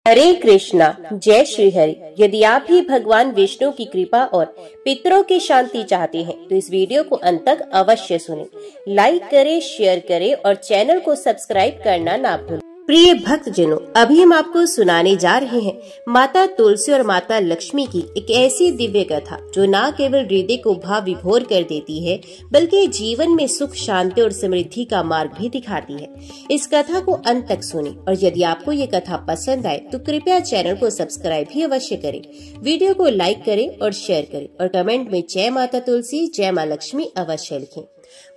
हरे कृष्णा, जय श्री हरि। यदि आप भी भगवान विष्णु की कृपा और पितरों की शांति चाहते हैं तो इस वीडियो को अंत तक अवश्य सुनें। लाइक करें, शेयर करें और चैनल को सब्सक्राइब करना ना भूलें। प्रिय भक्तजनों, अभी हम आपको सुनाने जा रहे हैं माता तुलसी और माता लक्ष्मी की एक ऐसी दिव्य कथा जो न केवल हृदय को भाव विभोर कर देती है बल्कि जीवन में सुख, शांति और समृद्धि का मार्ग भी दिखाती है। इस कथा को अंत तक सुनें और यदि आपको ये कथा पसंद आए तो कृपया चैनल को सब्सक्राइब भी अवश्य करें। वीडियो को लाइक करें और शेयर करें और कमेंट में जय माता तुलसी, जय माँ लक्ष्मी अवश्य लिखें।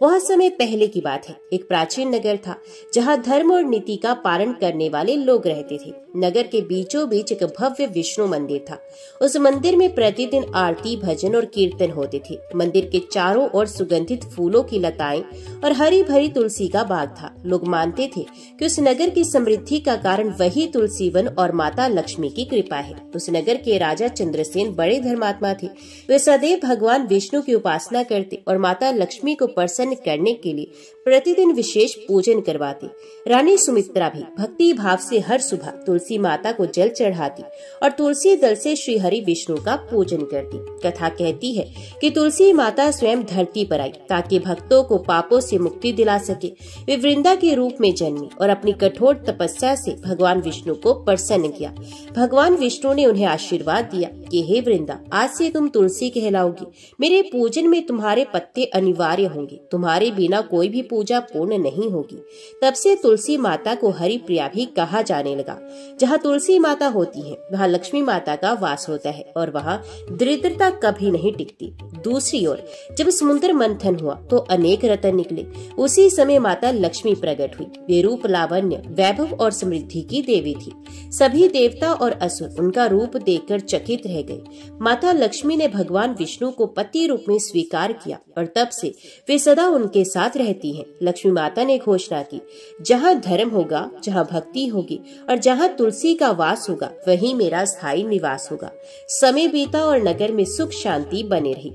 बहुत समय पहले की बात है। एक प्राचीन नगर था जहाँ धर्म और नीति का पालन करने वाले लोग रहते थे। नगर के बीचों बीच एक भव्य विष्णु मंदिर था। उस मंदिर में प्रतिदिन आरती, भजन और कीर्तन होते थे। मंदिर के चारों ओर सुगंधित फूलों की लताएं और हरी भरी तुलसी का बाग था। लोग मानते थे कि उस नगर की समृद्धि का कारण वही तुलसी वन और माता लक्ष्मी की कृपा है। उस नगर के राजा चंद्रसेन बड़े धर्मात्मा थे। वे सदैव भगवान विष्णु की उपासना करते और माता लक्ष्मी को प्रसन्न करने के लिए प्रतिदिन विशेष पूजन करवाती। रानी सुमित्रा भी भक्ति भाव से हर सुबह तुलसी माता को जल चढ़ाती और तुलसी दल से श्री हरि विष्णु का पूजन करती। कथा कहती है कि तुलसी माता स्वयं धरती पर आई ताकि भक्तों को पापों से मुक्ति दिला सके। वे वृंदा के रूप में जन्मी और अपनी कठोर तपस्या से भगवान विष्णु को प्रसन्न किया। भगवान विष्णु ने उन्हें आशीर्वाद दिया कि हे वृंदा, आज से तुम तुलसी कहलाओगी। मेरे पूजन में तुम्हारे पत्ते अनिवार्य होंगे। तुम्हारे बिना कोई भी पूजा पूर्ण नहीं होगी। तब से तुलसी माता को हरि प्रिया भी कहा जाने लगा। जहाँ तुलसी माता होती है वहाँ लक्ष्मी माता का वास होता है और वहाँ दरिद्रता कभी नहीं टिकती। दूसरी ओर जब समुद्र मंथन हुआ तो अनेक रत्न निकले। उसी समय माता लक्ष्मी प्रकट हुई। वे रूप, लावण्य, वैभव और समृद्धि की देवी थी। सभी देवता और असुर उनका रूप देखकर चकित रह गए। माता लक्ष्मी ने भगवान विष्णु को पति रूप में स्वीकार किया और तब से वे सदा उनके साथ रहती हैं। लक्ष्मी माता ने घोषणा की, जहाँ धर्म होगा, जहाँ भक्ति होगी और जहाँ तुलसी का वास होगा वहीं मेरा स्थायी निवास होगा। समय बीता और नगर में सुख शांति बने रही।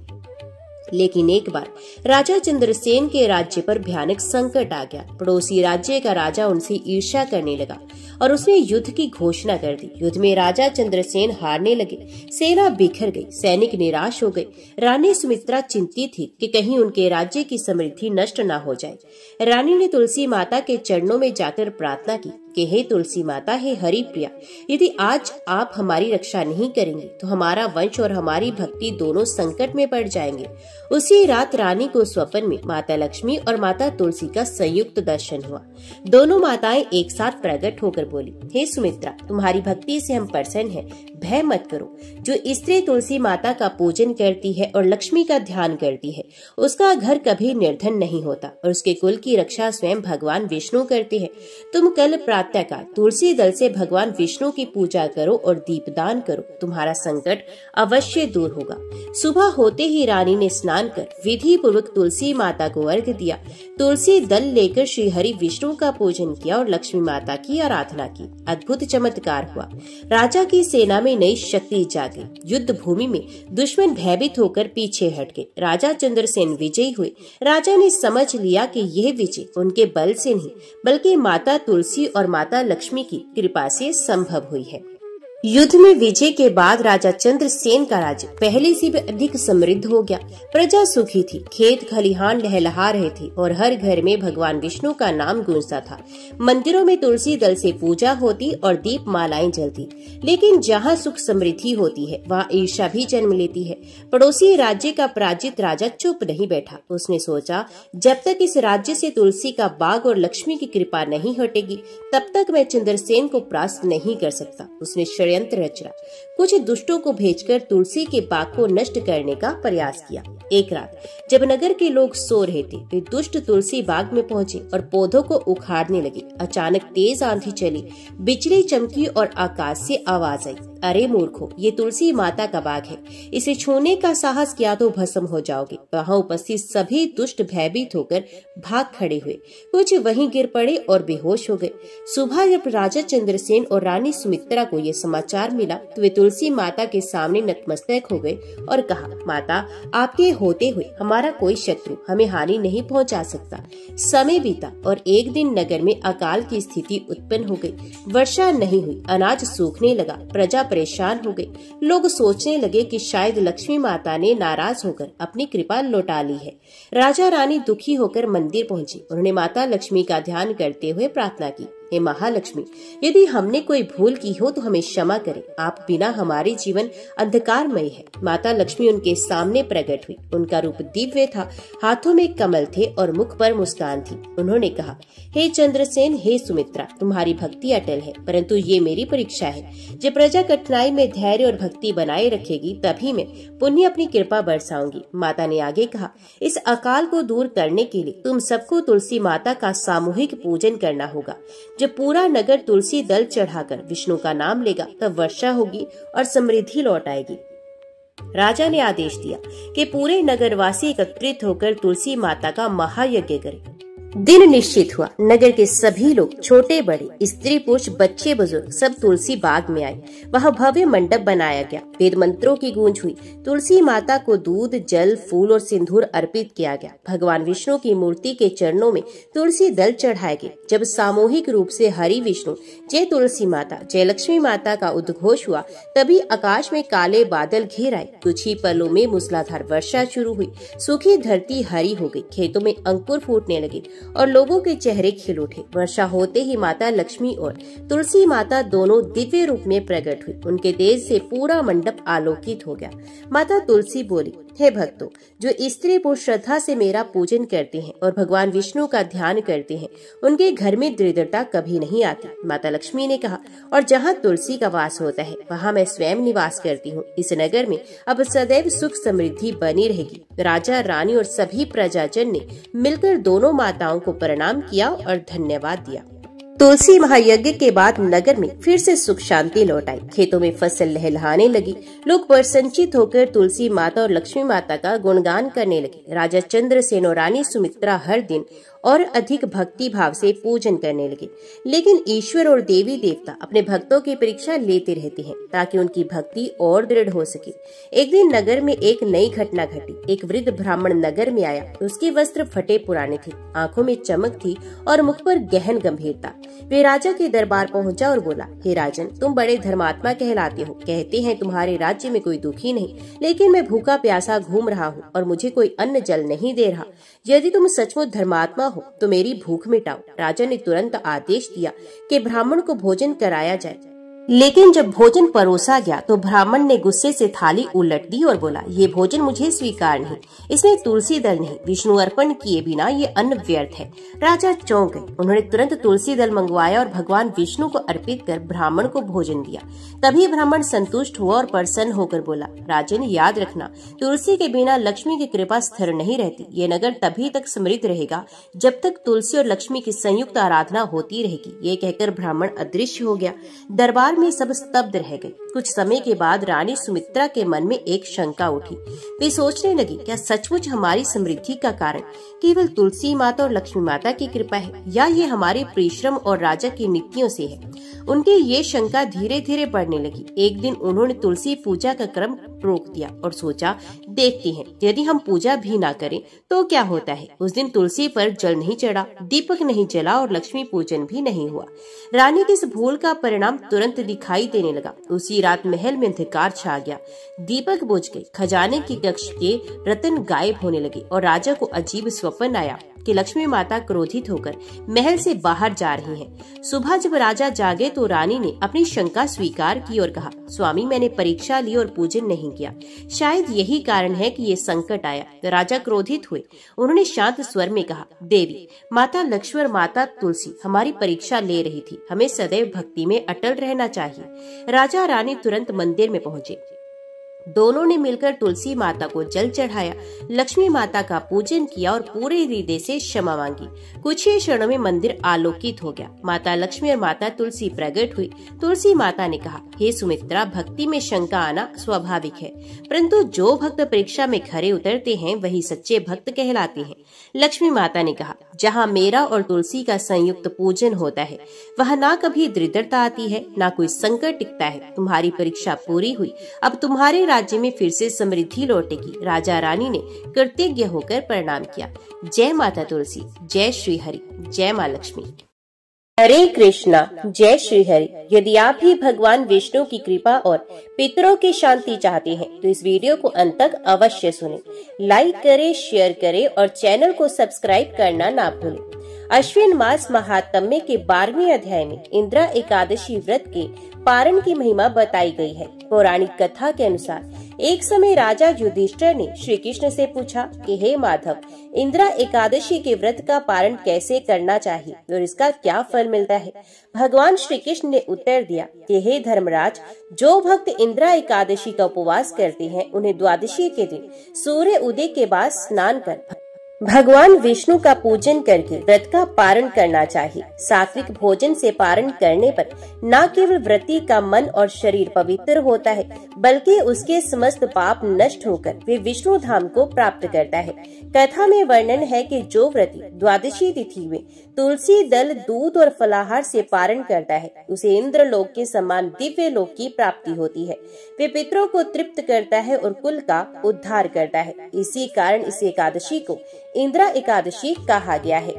लेकिन एक बार राजा चंद्रसेन के राज्य पर भयानक संकट आ गया। पड़ोसी राज्य का राजा उनसे ईर्ष्या करने लगा और उसने युद्ध की घोषणा कर दी। युद्ध में राजा चंद्रसेन हारने लगे। सेना बिखर गई, सैनिक निराश हो गए। रानी सुमित्रा चिंतित थी कि कहीं उनके राज्य की समृद्धि नष्ट न हो जाए। रानी ने तुलसी माता के चरणों में जाकर प्रार्थना की कि हे तुलसी माता, हे हरि प्रिया, यदि आज आप हमारी रक्षा नहीं करेंगे तो हमारा वंश और हमारी भक्ति दोनों संकट में पड़ जाएंगे। उसी रात रानी को स्वप्न में माता लक्ष्मी और माता तुलसी का संयुक्त दर्शन हुआ। दोनों माताएं एक साथ प्रकट होकर बोली, हे सुमित्रा, तुम्हारी भक्ति से हम प्रसन्न हैं, भय मत करो। जो स्त्री तुलसी माता का पूजन करती है और लक्ष्मी का ध्यान करती है उसका घर कभी निर्धन नहीं होता और उसके कुल की रक्षा स्वयं भगवान विष्णु करते हैं। तुम कल प्रातःकाल तुलसी दल से भगवान विष्णु की पूजा करो और दीपदान करो, तुम्हारा संकट अवश्य दूर होगा। सुबह होते ही रानी ने स्नान कर विधि पूर्वक तुलसी माता को अर्घ्य दिया। तुलसी दल लेकर श्री हरि विष्णु का पूजन किया और लक्ष्मी माता की आराधना की। अद्भुत चमत्कार हुआ। राजा की सेना में नई शक्ति जागी। युद्ध भूमि में दुश्मन भयभीत होकर पीछे हट गए। राजा चंद्रसेन विजयी हुए। राजा ने समझ लिया कि यह विजय उनके बल से नहीं बल्कि माता तुलसी और माता लक्ष्मी की कृपा से संभव हुई है। युद्ध में विजय के बाद राजा चंद्रसेन का राज्य पहले से भी अधिक समृद्ध हो गया। प्रजा सुखी थी, खेत खलिहान लहलहा रहे थे और हर घर में भगवान विष्णु का नाम गूंजता था। मंदिरों में तुलसी दल से पूजा होती और दीप मालाएं जलती। लेकिन जहाँ सुख समृद्धि होती है वहाँ ईर्ष्या भी जन्म लेती है। पड़ोसी राज्य का पराजित राजा चुप नहीं बैठा। उसने सोचा, जब तक इस राज्य से तुलसी का बाग और लक्ष्मी की कृपा नहीं हटेगी तब तक मैं चंद्रसेन को परास्त नहीं कर सकता। उसने षड्यंत्र रचा। कुछ दुष्टों को भेजकर तुलसी के बाग को नष्ट करने का प्रयास किया। एक रात जब नगर के लोग सो रहे थे वे दुष्ट तुलसी बाग में पहुंचे और पौधों को उखाड़ने लगे। अचानक तेज आंधी चली, बिजली चमकी और आकाश से आवाज आई, अरे मूर्खो, ये तुलसी माता का बाग है, इसे छूने का साहस किया तो भस्म हो जाओगे। वहाँ उपस्थित सभी दुष्ट भयभीत होकर भाग खड़े हुए, कुछ वहीं गिर पड़े और बेहोश हो गए। सुबह जब राजा चंद्रसेन और रानी सुमित्रा को ये समाचार मिला तो वे तुलसी माता के सामने नतमस्तक हो गए और कहा, माता, आपके होते हुए हमारा कोई शत्रु हमें हानि नहीं पहुंचा सकता। समय बीता और एक दिन नगर में अकाल की स्थिति उत्पन्न हो गई। वर्षा नहीं हुई, अनाज सूखने लगा, प्रजा परेशान हो गई। लोग सोचने लगे कि शायद लक्ष्मी माता ने नाराज होकर अपनी कृपा लौटा ली है। राजा रानी दुखी होकर मंदिर पहुंची। उन्होंने माता लक्ष्मी का ध्यान करते हुए प्रार्थना की, हे महालक्ष्मी, यदि हमने कोई भूल की हो तो हमें क्षमा करें। आप बिना हमारे जीवन अंधकारमय है। माता लक्ष्मी उनके सामने प्रकट हुई। उनका रूप दिव्य था, हाथों में कमल थे और मुख पर मुस्कान थी। उन्होंने कहा, हे चंद्रसेन, हे सुमित्रा, तुम्हारी भक्ति अटल है, परंतु ये मेरी परीक्षा है। जब प्रजा कठिनाई में धैर्य और भक्ति बनाए रखेगी तभी मैं पुण्य अपनी कृपा बरसाऊंगी। माता ने आगे कहा, इस अकाल को दूर करने के लिए तुम सबको तुलसी माता का सामूहिक पूजन करना होगा। जब पूरा नगर तुलसी दल चढ़ाकर विष्णु का नाम लेगा तब वर्षा होगी और समृद्धि लौट आएगी। राजा ने आदेश दिया कि पूरे नगरवासी एकत्रित होकर तुलसी माता का महायज्ञ करें। दिन निश्चित हुआ। नगर के सभी लोग, छोटे बड़े, स्त्री पुरुष, बच्चे बुजुर्ग, सब तुलसी बाग में आए। वहाँ भव्य मंडप बनाया गया। वेद मंत्रों की गूंज हुई। तुलसी माता को दूध, जल, फूल और सिंदूर अर्पित किया गया। भगवान विष्णु की मूर्ति के चरणों में तुलसी दल चढ़ाए गए। जब सामूहिक रूप से हरि विष्णु जय तुलसी माता, जय लक्ष्मी माता का उद्घोष हुआ तभी आकाश में काले बादल घेर आए। कुछ ही पलों में मूसलाधार वर्षा शुरू हुई। सूखी धरती हरी हो गई। खेतों में अंकुर फूटने लगे और लोगों के चेहरे खिल उठे। वर्षा होते ही माता लक्ष्मी और तुलसी माता दोनों दिव्य रूप में प्रकट हुई। उनके तेज से पूरा मंडप आलोकित हो गया। माता तुलसी बोली, हे भक्तों, जो स्त्री पुरुष श्रद्धा से मेरा पूजन करते हैं और भगवान विष्णु का ध्यान करते हैं, उनके घर में दरिद्रता कभी नहीं आती। माता लक्ष्मी ने कहा, और जहाँ तुलसी का वास होता है वहाँ मैं स्वयं निवास करती हूँ। इस नगर में अब सदैव सुख समृद्धि बनी रहेगी। राजा, रानी और सभी प्रजाजन ने मिलकर दोनों माताओं को प्रणाम किया और धन्यवाद दिया। तुलसी महायज्ञ के बाद नगर में फिर से सुख शांति लौट आई। खेतों में फसल लहलहाने लगी। लोग प्रसन्नचित होकर तुलसी माता और लक्ष्मी माता का गुणगान करने लगे। राजा चंद्रसेन और रानी सुमित्रा हर दिन और अधिक भक्ति भाव से पूजन करने लगे। लेकिन ईश्वर और देवी देवता अपने भक्तों की परीक्षा लेते रहते हैं ताकि उनकी भक्ति और दृढ़ हो सके। एक दिन नगर में एक नई घटना घटी। एक वृद्ध ब्राह्मण नगर में आया। उसके वस्त्र फटे पुराने थे, आंखों में चमक थी और मुख पर गहन गंभीरता। वे राजा के दरबार पहुंचा और बोला, हे राजन, तुम बड़े धर्मात्मा कहलाते हो। कहते हैं तुम्हारे राज्य में कोई दुखी नहीं, लेकिन मैं भूखा प्यासा घूम रहा हूँ और मुझे कोई अन्न जल नहीं दे रहा। यदि तुम सचमुच धर्मात्मा हो तो मेरी भूख मिटाओ। राजा ने तुरंत आदेश दिया कि ब्राह्मण को भोजन कराया जाए। लेकिन जब भोजन परोसा गया तो ब्राह्मण ने गुस्से से थाली उलट दी और बोला, ये भोजन मुझे स्वीकार नहीं, इसमें तुलसी दल नहीं, विष्णु अर्पण किए बिना ये अन्न व्यर्थ है। राजा चौंक गए। उन्होंने तुरंत तुलसी दल मंगवाया और भगवान विष्णु को अर्पित कर ब्राह्मण को भोजन दिया। तभी ब्राह्मण संतुष्ट हुआ और प्रसन्न होकर बोला, राजन, याद रखना, तुलसी के बिना लक्ष्मी की कृपा स्थिर नहीं रहती। ये नगर तभी तक समृद्ध रहेगा जब तक तुलसी और लक्ष्मी की संयुक्त आराधना होती रहेगी। ये कहकर ब्राह्मण अदृश्य हो गया। दरबार में सब स्तब्ध रह गए। कुछ समय के बाद रानी सुमित्रा के मन में एक शंका उठी। वे सोचने लगी, क्या सचमुच हमारी समृद्धि का कारण केवल तुलसी माता और लक्ष्मी माता की कृपा है या ये हमारे परिश्रम और राजा की नीतियों से है? उनकी ये शंका धीरे धीरे बढ़ने लगी। एक दिन उन्होंने तुलसी पूजा का क्रम रोक दिया और सोचा, देखते हैं यदि हम पूजा भी ना करें तो क्या होता है। उस दिन तुलसी पर जल नहीं चढ़ा, दीपक नहीं जला और लक्ष्मी पूजन भी नहीं हुआ। रानी की इस भूल का परिणाम तुरंत दिखाई देने लगा। उसी रात महल में अंधकार छा गया। दीपक बुझ गए। खजाने की कक्ष के रत्न गायब होने लगे और राजा को अजीब स्वप्न आया कि लक्ष्मी माता क्रोधित होकर महल से बाहर जा रही हैं। सुबह जब राजा जागे तो रानी ने अपनी शंका स्वीकार की और कहा, स्वामी, मैंने परीक्षा ली और पूजन नहीं किया। शायद यही कारण है कि ये संकट आया। राजा क्रोधित हुए। उन्होंने शांत स्वर में कहा, देवी, माता लक्ष्मी और माता तुलसी हमारी परीक्षा ले रही थी। हमें सदैव भक्ति में अटल रहना चाहिए। राजा रानी तुरंत मंदिर में पहुंचे। दोनों ने मिलकर तुलसी माता को जल चढ़ाया, लक्ष्मी माता का पूजन किया और पूरे हृदय से क्षमा मांगी। कुछ ही क्षणों में मंदिर आलोकित हो गया। माता लक्ष्मी और माता तुलसी प्रकट हुई। तुलसी माता ने कहा, हे सुमित्रा, भक्ति में शंका आना स्वाभाविक है, परंतु जो भक्त परीक्षा में खरे उतरते हैं वही सच्चे भक्त कहलाते हैं। लक्ष्मी माता ने कहा, जहाँ मेरा और तुलसी का संयुक्त पूजन होता है वहाँ ना कभी दरिद्रता आती है, ना कोई संकट टिकता है। तुम्हारी परीक्षा पूरी हुई, अब तुम्हारे राज्य में फिर से समृद्धि लौटेगी। राजा रानी ने कृतज्ञ होकर प्रणाम किया। जय माता तुलसी, जय श्री हरि, जय माँ लक्ष्मी। हरे कृष्णा, जय श्री हरि। यदि आप भी भगवान विष्णु की कृपा और पितरों की शांति चाहते हैं तो इस वीडियो को अंत तक अवश्य सुनें। लाइक करें, शेयर करें और चैनल को सब्सक्राइब करना ना भूलें। अश्विन मास महात्म्य के 12वें अध्याय में इंद्रा एकादशी व्रत के पारण की महिमा बताई गई है। पौराणिक कथा के अनुसार एक समय राजा युधिष्ठिर ने श्री कृष्ण से पूछा कि हे माधव, इंद्रा एकादशी के व्रत का पारण कैसे करना चाहिए और इसका क्या फल मिलता है। भगवान श्री कृष्ण ने उत्तर दिया कि हे धर्मराज, जो भक्त इंद्रा एकादशी का उपवास करते हैं उन्हें द्वादशी के दिन सूर्य उदय के बाद स्नान कर भगवान विष्णु का पूजन करके व्रत का पारण करना चाहिए। सात्विक भोजन से पारण करने पर न केवल व्रती का मन और शरीर पवित्र होता है, बल्कि उसके समस्त पाप नष्ट होकर वे विष्णु धाम को प्राप्त करता है। कथा में वर्णन है कि जो व्रती द्वादशी तिथि में तुलसी दल, दूध और फलाहार से पारण करता है उसे इंद्र लोक के समान दिव्य लोक की प्राप्ति होती है। वे पितरों को तृप्त करता है और कुल का उद्धार करता है। इसी कारण इस एकादशी को इंद्रा एकादशी कहा गया है।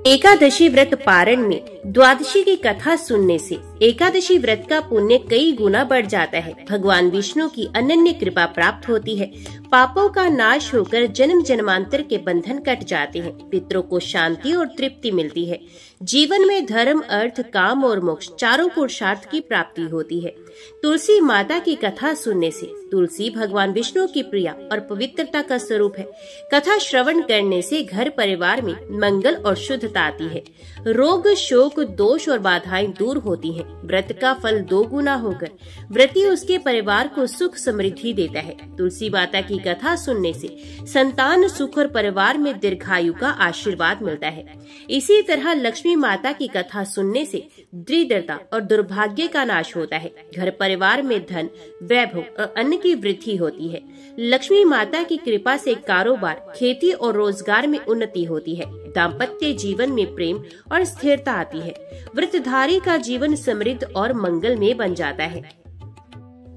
एकादशी व्रत पारण में द्वादशी की कथा सुनने से एकादशी व्रत का पुण्य कई गुना बढ़ जाता है। भगवान विष्णु की अनन्य कृपा प्राप्त होती है। पापों का नाश होकर जन्म जन्मांतर के बंधन कट जाते हैं। पितरों को शांति और तृप्ति मिलती है। जीवन में धर्म, अर्थ, काम और मोक्ष चारों पुरुषार्थ की प्राप्ति होती है। तुलसी माता की कथा सुनने से तुलसी भगवान विष्णु की प्रिया और पवित्रता का स्वरूप है। कथा श्रवण करने से घर परिवार में मंगल और शुद्धता आती है। रोग, शोक, दोष और बाधाएं दूर होती हैं। व्रत का फल 2 गुना होकर व्रती उसके परिवार को सुख समृद्धि देता है। तुलसी माता की कथा सुनने से संतान सुख और परिवार में दीर्घायु का आशीर्वाद मिलता है। इसी तरह लक्ष्मी माता की कथा सुनने से दरिद्रता और दुर्भाग्य का नाश होता है। घर परिवार में धन, वैभव और अन्न की वृद्धि होती है। लक्ष्मी माता की कृपा से कारोबार, खेती और रोजगार में उन्नति होती है। दाम्पत्य जीवन में प्रेम और स्थिरता आती है। व्रतधारी का जीवन समृद्ध और मंगलमय बन जाता है।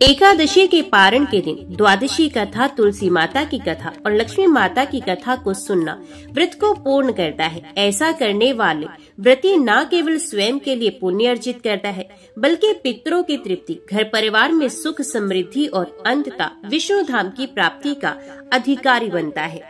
एकादशी के पारण के दिन द्वादशी कथा, तुलसी माता की कथा और लक्ष्मी माता की कथा को सुनना व्रत को पूर्ण करता है। ऐसा करने वाले व्रती न केवल स्वयं के लिए पुण्य अर्जित करता है, बल्कि पितरों की तृप्ति, घर परिवार में सुख समृद्धि और अंततः विष्णु धाम की प्राप्ति का अधिकारी बनता है।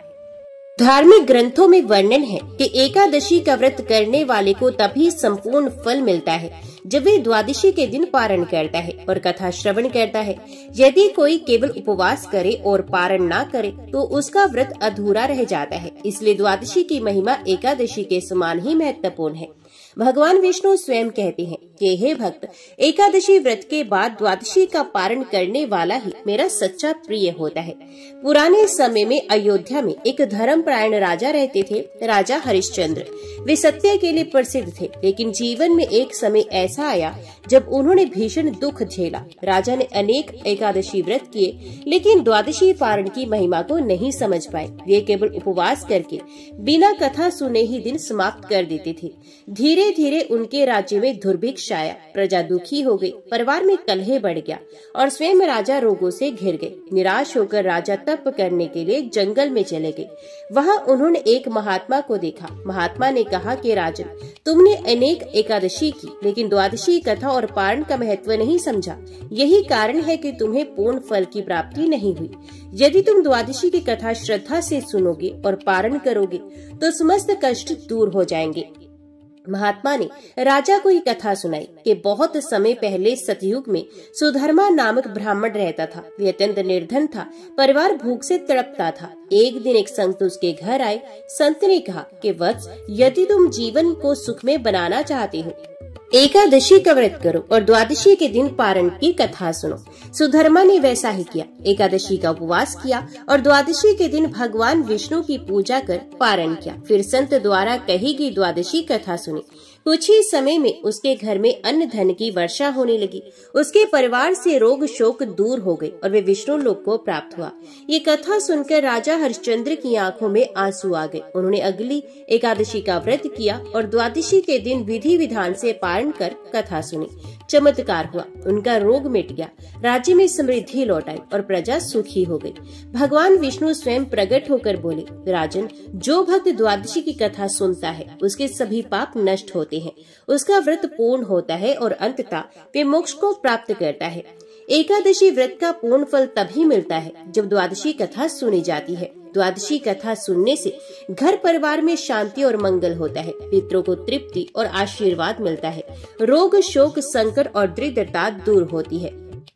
धार्मिक ग्रंथों में वर्णन है कि एकादशी का व्रत करने वाले को तभी संपूर्ण फल मिलता है जब वे द्वादशी के दिन पारण करता है और कथा श्रवण करता है। यदि कोई केवल उपवास करे और पारण ना करे तो उसका व्रत अधूरा रह जाता है। इसलिए द्वादशी की महिमा एकादशी के समान ही महत्वपूर्ण है। भगवान विष्णु स्वयं कहते हैं कि हे भक्त, एकादशी व्रत के बाद द्वादशी का पारण करने वाला ही मेरा सच्चा प्रिय होता है। पुराने समय में अयोध्या में एक धर्मपरायण राजा रहते थे, राजा हरिश्चंद्र। वे सत्य के लिए प्रसिद्ध थे, लेकिन जीवन में एक समय ऐसा आया जब उन्होंने भीषण दुख झेला। राजा ने अनेक एकादशी व्रत किए, लेकिन द्वादशी पारण की महिमा को नहीं समझ पाए। वे केवल उपवास करके बिना कथा सुने ही दिन समाप्त कर देते थे। धीरे धीरे उनके राज्य में दुर्भिक्ष आया, प्रजा दुखी हो गई, परिवार में कलह बढ़ गया और स्वयं राजा रोगों से घिर गए। निराश होकर राजा तप करने के लिए जंगल में चले गए। वहां उन्होंने एक महात्मा को देखा। महात्मा ने कहा कि राजन, तुमने अनेक एकादशी की, लेकिन द्वादशी कथा और पारण का महत्व नहीं समझा। यही कारण है कि तुम्हें पूर्ण फल की प्राप्ति नहीं हुई। यदि तुम द्वादशी की कथा श्रद्धा से सुनोगे और पारण करोगे तो समस्त कष्ट दूर हो जाएंगे। महात्मा ने राजा को ये कथा सुनाई कि बहुत समय पहले सतयुग में सुधर्मा नामक ब्राह्मण रहता था। वे अत्यंत निर्धन था, परिवार भूख से तड़पता था। एक दिन एक संत उसके घर आए। संत ने कहा कि वत्स, यदि तुम जीवन को सुख में बनाना चाहते हो एकादशी का व्रत करो और द्वादशी के दिन पारण की कथा सुनो। सुधर्मा ने वैसा ही किया। एकादशी का उपवास किया और द्वादशी के दिन भगवान विष्णु की पूजा कर पारण किया। फिर संत द्वारा कही गई द्वादशी कथा सुनी। कुछ ही समय में उसके घर में अन्न धन की वर्षा होने लगी। उसके परिवार से रोग शोक दूर हो गए और वे विष्णु लोक को प्राप्त हुआ। ये कथा सुनकर राजा हरिश्चंद्र की आंखों में आंसू आ गए। उन्होंने अगली एकादशी का व्रत किया और द्वादशी के दिन विधि विधान से पारण कर कथा सुनी। चमत्कार हुआ, उनका रोग मिट गया, राज्य में समृद्धि लौट आई और प्रजा सुखी हो गई। भगवान विष्णु स्वयं प्रकट होकर बोले, राजन, जो भक्त द्वादशी की कथा सुनता है उसके सभी पाप नष्ट होते हैं, उसका व्रत पूर्ण होता है और अंततः वे मोक्ष को प्राप्त करता है। एकादशी व्रत का पूर्ण फल तभी मिलता है जब द्वादशी कथा सुनी जाती है। द्वादशी कथा सुनने से घर परिवार में शांति और मंगल होता है, पितरों को तृप्ति और आशीर्वाद मिलता है, रोग शोक संकट और दरिद्रता दूर होती है,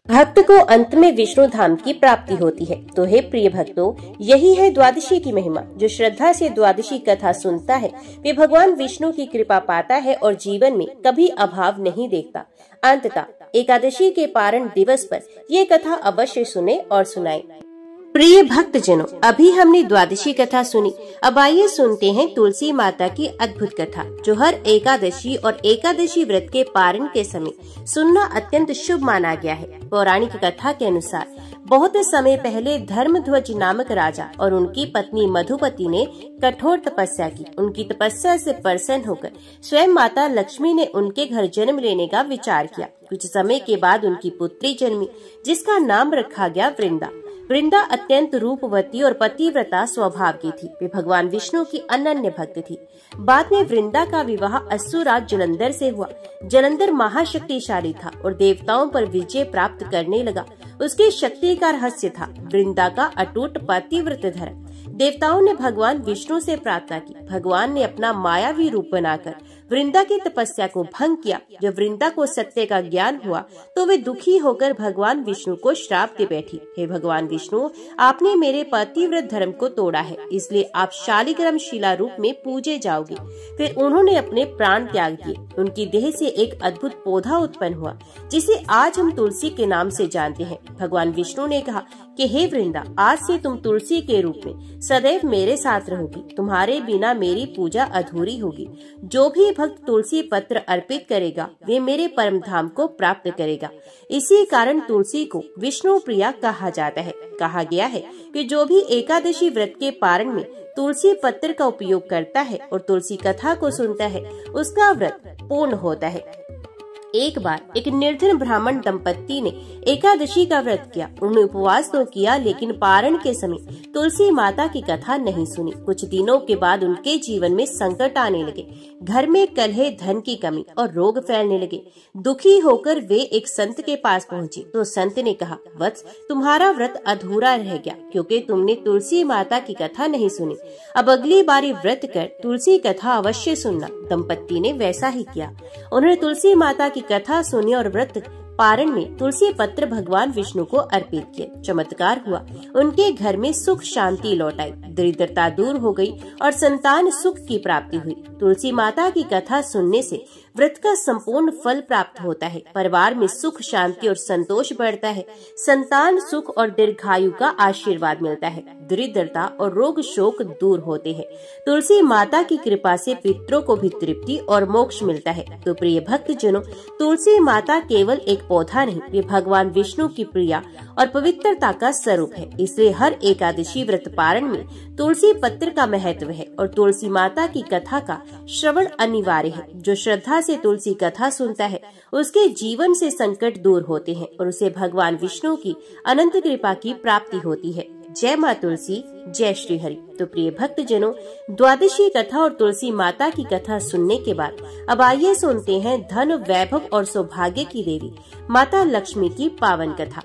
भक्त को अंत में विष्णु धाम की प्राप्ति होती है। तो हे प्रिय भक्तों, यही है द्वादशी की महिमा। जो श्रद्धा से द्वादशी कथा सुनता है वे भगवान विष्णु की कृपा पाता है और जीवन में कभी अभाव नहीं देखता। अंततः एकादशी के पारण दिवस पर ये कथा अवश्य सुने और सुनाए। प्रिय भक्त जनों, अभी हमने द्वादशी कथा सुनी। अब आइए सुनते हैं तुलसी माता की अद्भुत कथा, जो हर एकादशी और एकादशी व्रत के पारण के समय सुनना अत्यंत शुभ माना गया है। पौराणिक कथा के अनुसार बहुत समय पहले धर्मध्वज नामक राजा और उनकी पत्नी मधुपति ने कठोर तपस्या की। उनकी तपस्या से प्रसन्न होकर स्वयं माता लक्ष्मी ने उनके घर जन्म लेने का विचार किया। कुछ समय के बाद उनकी पुत्री जन्मी, जिसका नाम रखा गया वृंदा। वृंदा अत्यंत रूपवती और पतिव्रता स्वभाव की थी। वे भगवान विष्णु की अनन्य भक्त थी। बाद में वृंदा का विवाह असुरराज जलंधर से हुआ। जलंधर महाशक्तिशाली था और देवताओं पर विजय प्राप्त करने लगा। उसकी शक्ति का रहस्य था वृंदा का अटूट पतिव्रत धर्म। देवताओं ने भगवान विष्णु से प्रार्थना की। भगवान ने अपना मायावी रूप बनाकर वृंदा की तपस्या को भंग किया। जब वृंदा को सत्य का ज्ञान हुआ तो वे दुखी होकर भगवान विष्णु को श्राप दे बैठी। हे भगवान विष्णु, आपने मेरे पतिव्रत धर्म को तोड़ा है, इसलिए आप शालिग्राम शिला रूप में पूजे जाओगे। फिर उन्होंने अपने प्राण त्याग दिए। उनकी देह से एक अद्भुत पौधा उत्पन्न हुआ, जिसे आज हम तुलसी के नाम से जानते हैं। भगवान विष्णु ने कहा कि हे वृंदा, आज से तुम तुलसी के रूप में सदैव मेरे साथ रहोगी। तुम्हारे बिना मेरी पूजा अधूरी होगी। जो भी भक्त तुलसी पत्र अर्पित करेगा वे मेरे परम धाम को प्राप्त करेगा। इसी कारण तुलसी को विष्णु प्रिया कहा जाता है। कहा गया है कि जो भी एकादशी व्रत के पारण में तुलसी पत्र का उपयोग करता है और तुलसी कथा को सुनता है, उसका व्रत पूर्ण होता है। एक बार एक निर्धन ब्राह्मण दंपत्ति ने एकादशी का व्रत किया। उन्होंने उपवास तो किया, लेकिन पारण के समय तुलसी माता की कथा नहीं सुनी। कुछ दिनों के बाद उनके जीवन में संकट आने लगे। घर में कलह, धन की कमी और रोग फैलने लगे। दुखी होकर वे एक संत के पास पहुँचे तो संत ने कहा, वत्स, तुम्हारा व्रत अधूरा रह गया क्योंकि तुमने तुलसी माता की कथा नहीं सुनी। अब अगली बारी व्रत कर तुलसी कथा अवश्य सुनना। दंपत्ति ने वैसा ही किया। उन्होंने तुलसी माता की कथा सुनी और व्रत पारण में तुलसी पत्र भगवान विष्णु को अर्पित किए। चमत्कार हुआ, उनके घर में सुख शांति लौट आई, दरिद्रता दूर हो गई और संतान सुख की प्राप्ति हुई। तुलसी माता की कथा सुनने से व्रत का संपूर्ण फल प्राप्त होता है। परिवार में सुख शांति और संतोष बढ़ता है। संतान सुख और दीर्घायु का आशीर्वाद मिलता है। दरिद्रता और रोग शोक दूर होते हैं। तुलसी माता की कृपा से पितरों को भी तृप्ति और मोक्ष मिलता है। तो प्रिय भक्त जनों, तुलसी माता केवल एक पौधा नहीं, वे भगवान विष्णु की प्रिया और पवित्रता का स्वरूप है। इसलिए हर एकादशी व्रत पारण में तुलसी पत्र का महत्व है और तुलसी माता की कथा का श्रवण अनिवार्य है। जो श्रद्धा से तुलसी कथा सुनता है उसके जीवन से संकट दूर होते हैं और उसे भगवान विष्णु की अनंत कृपा की प्राप्ति होती है। जय माँ तुलसी, जय श्री हरि। तो प्रिय भक्त जनों, द्वादशी कथा और तुलसी माता की कथा सुनने के बाद अब आइए सुनते हैं धन, वैभव और सौभाग्य की देवी माता लक्ष्मी की पावन कथा।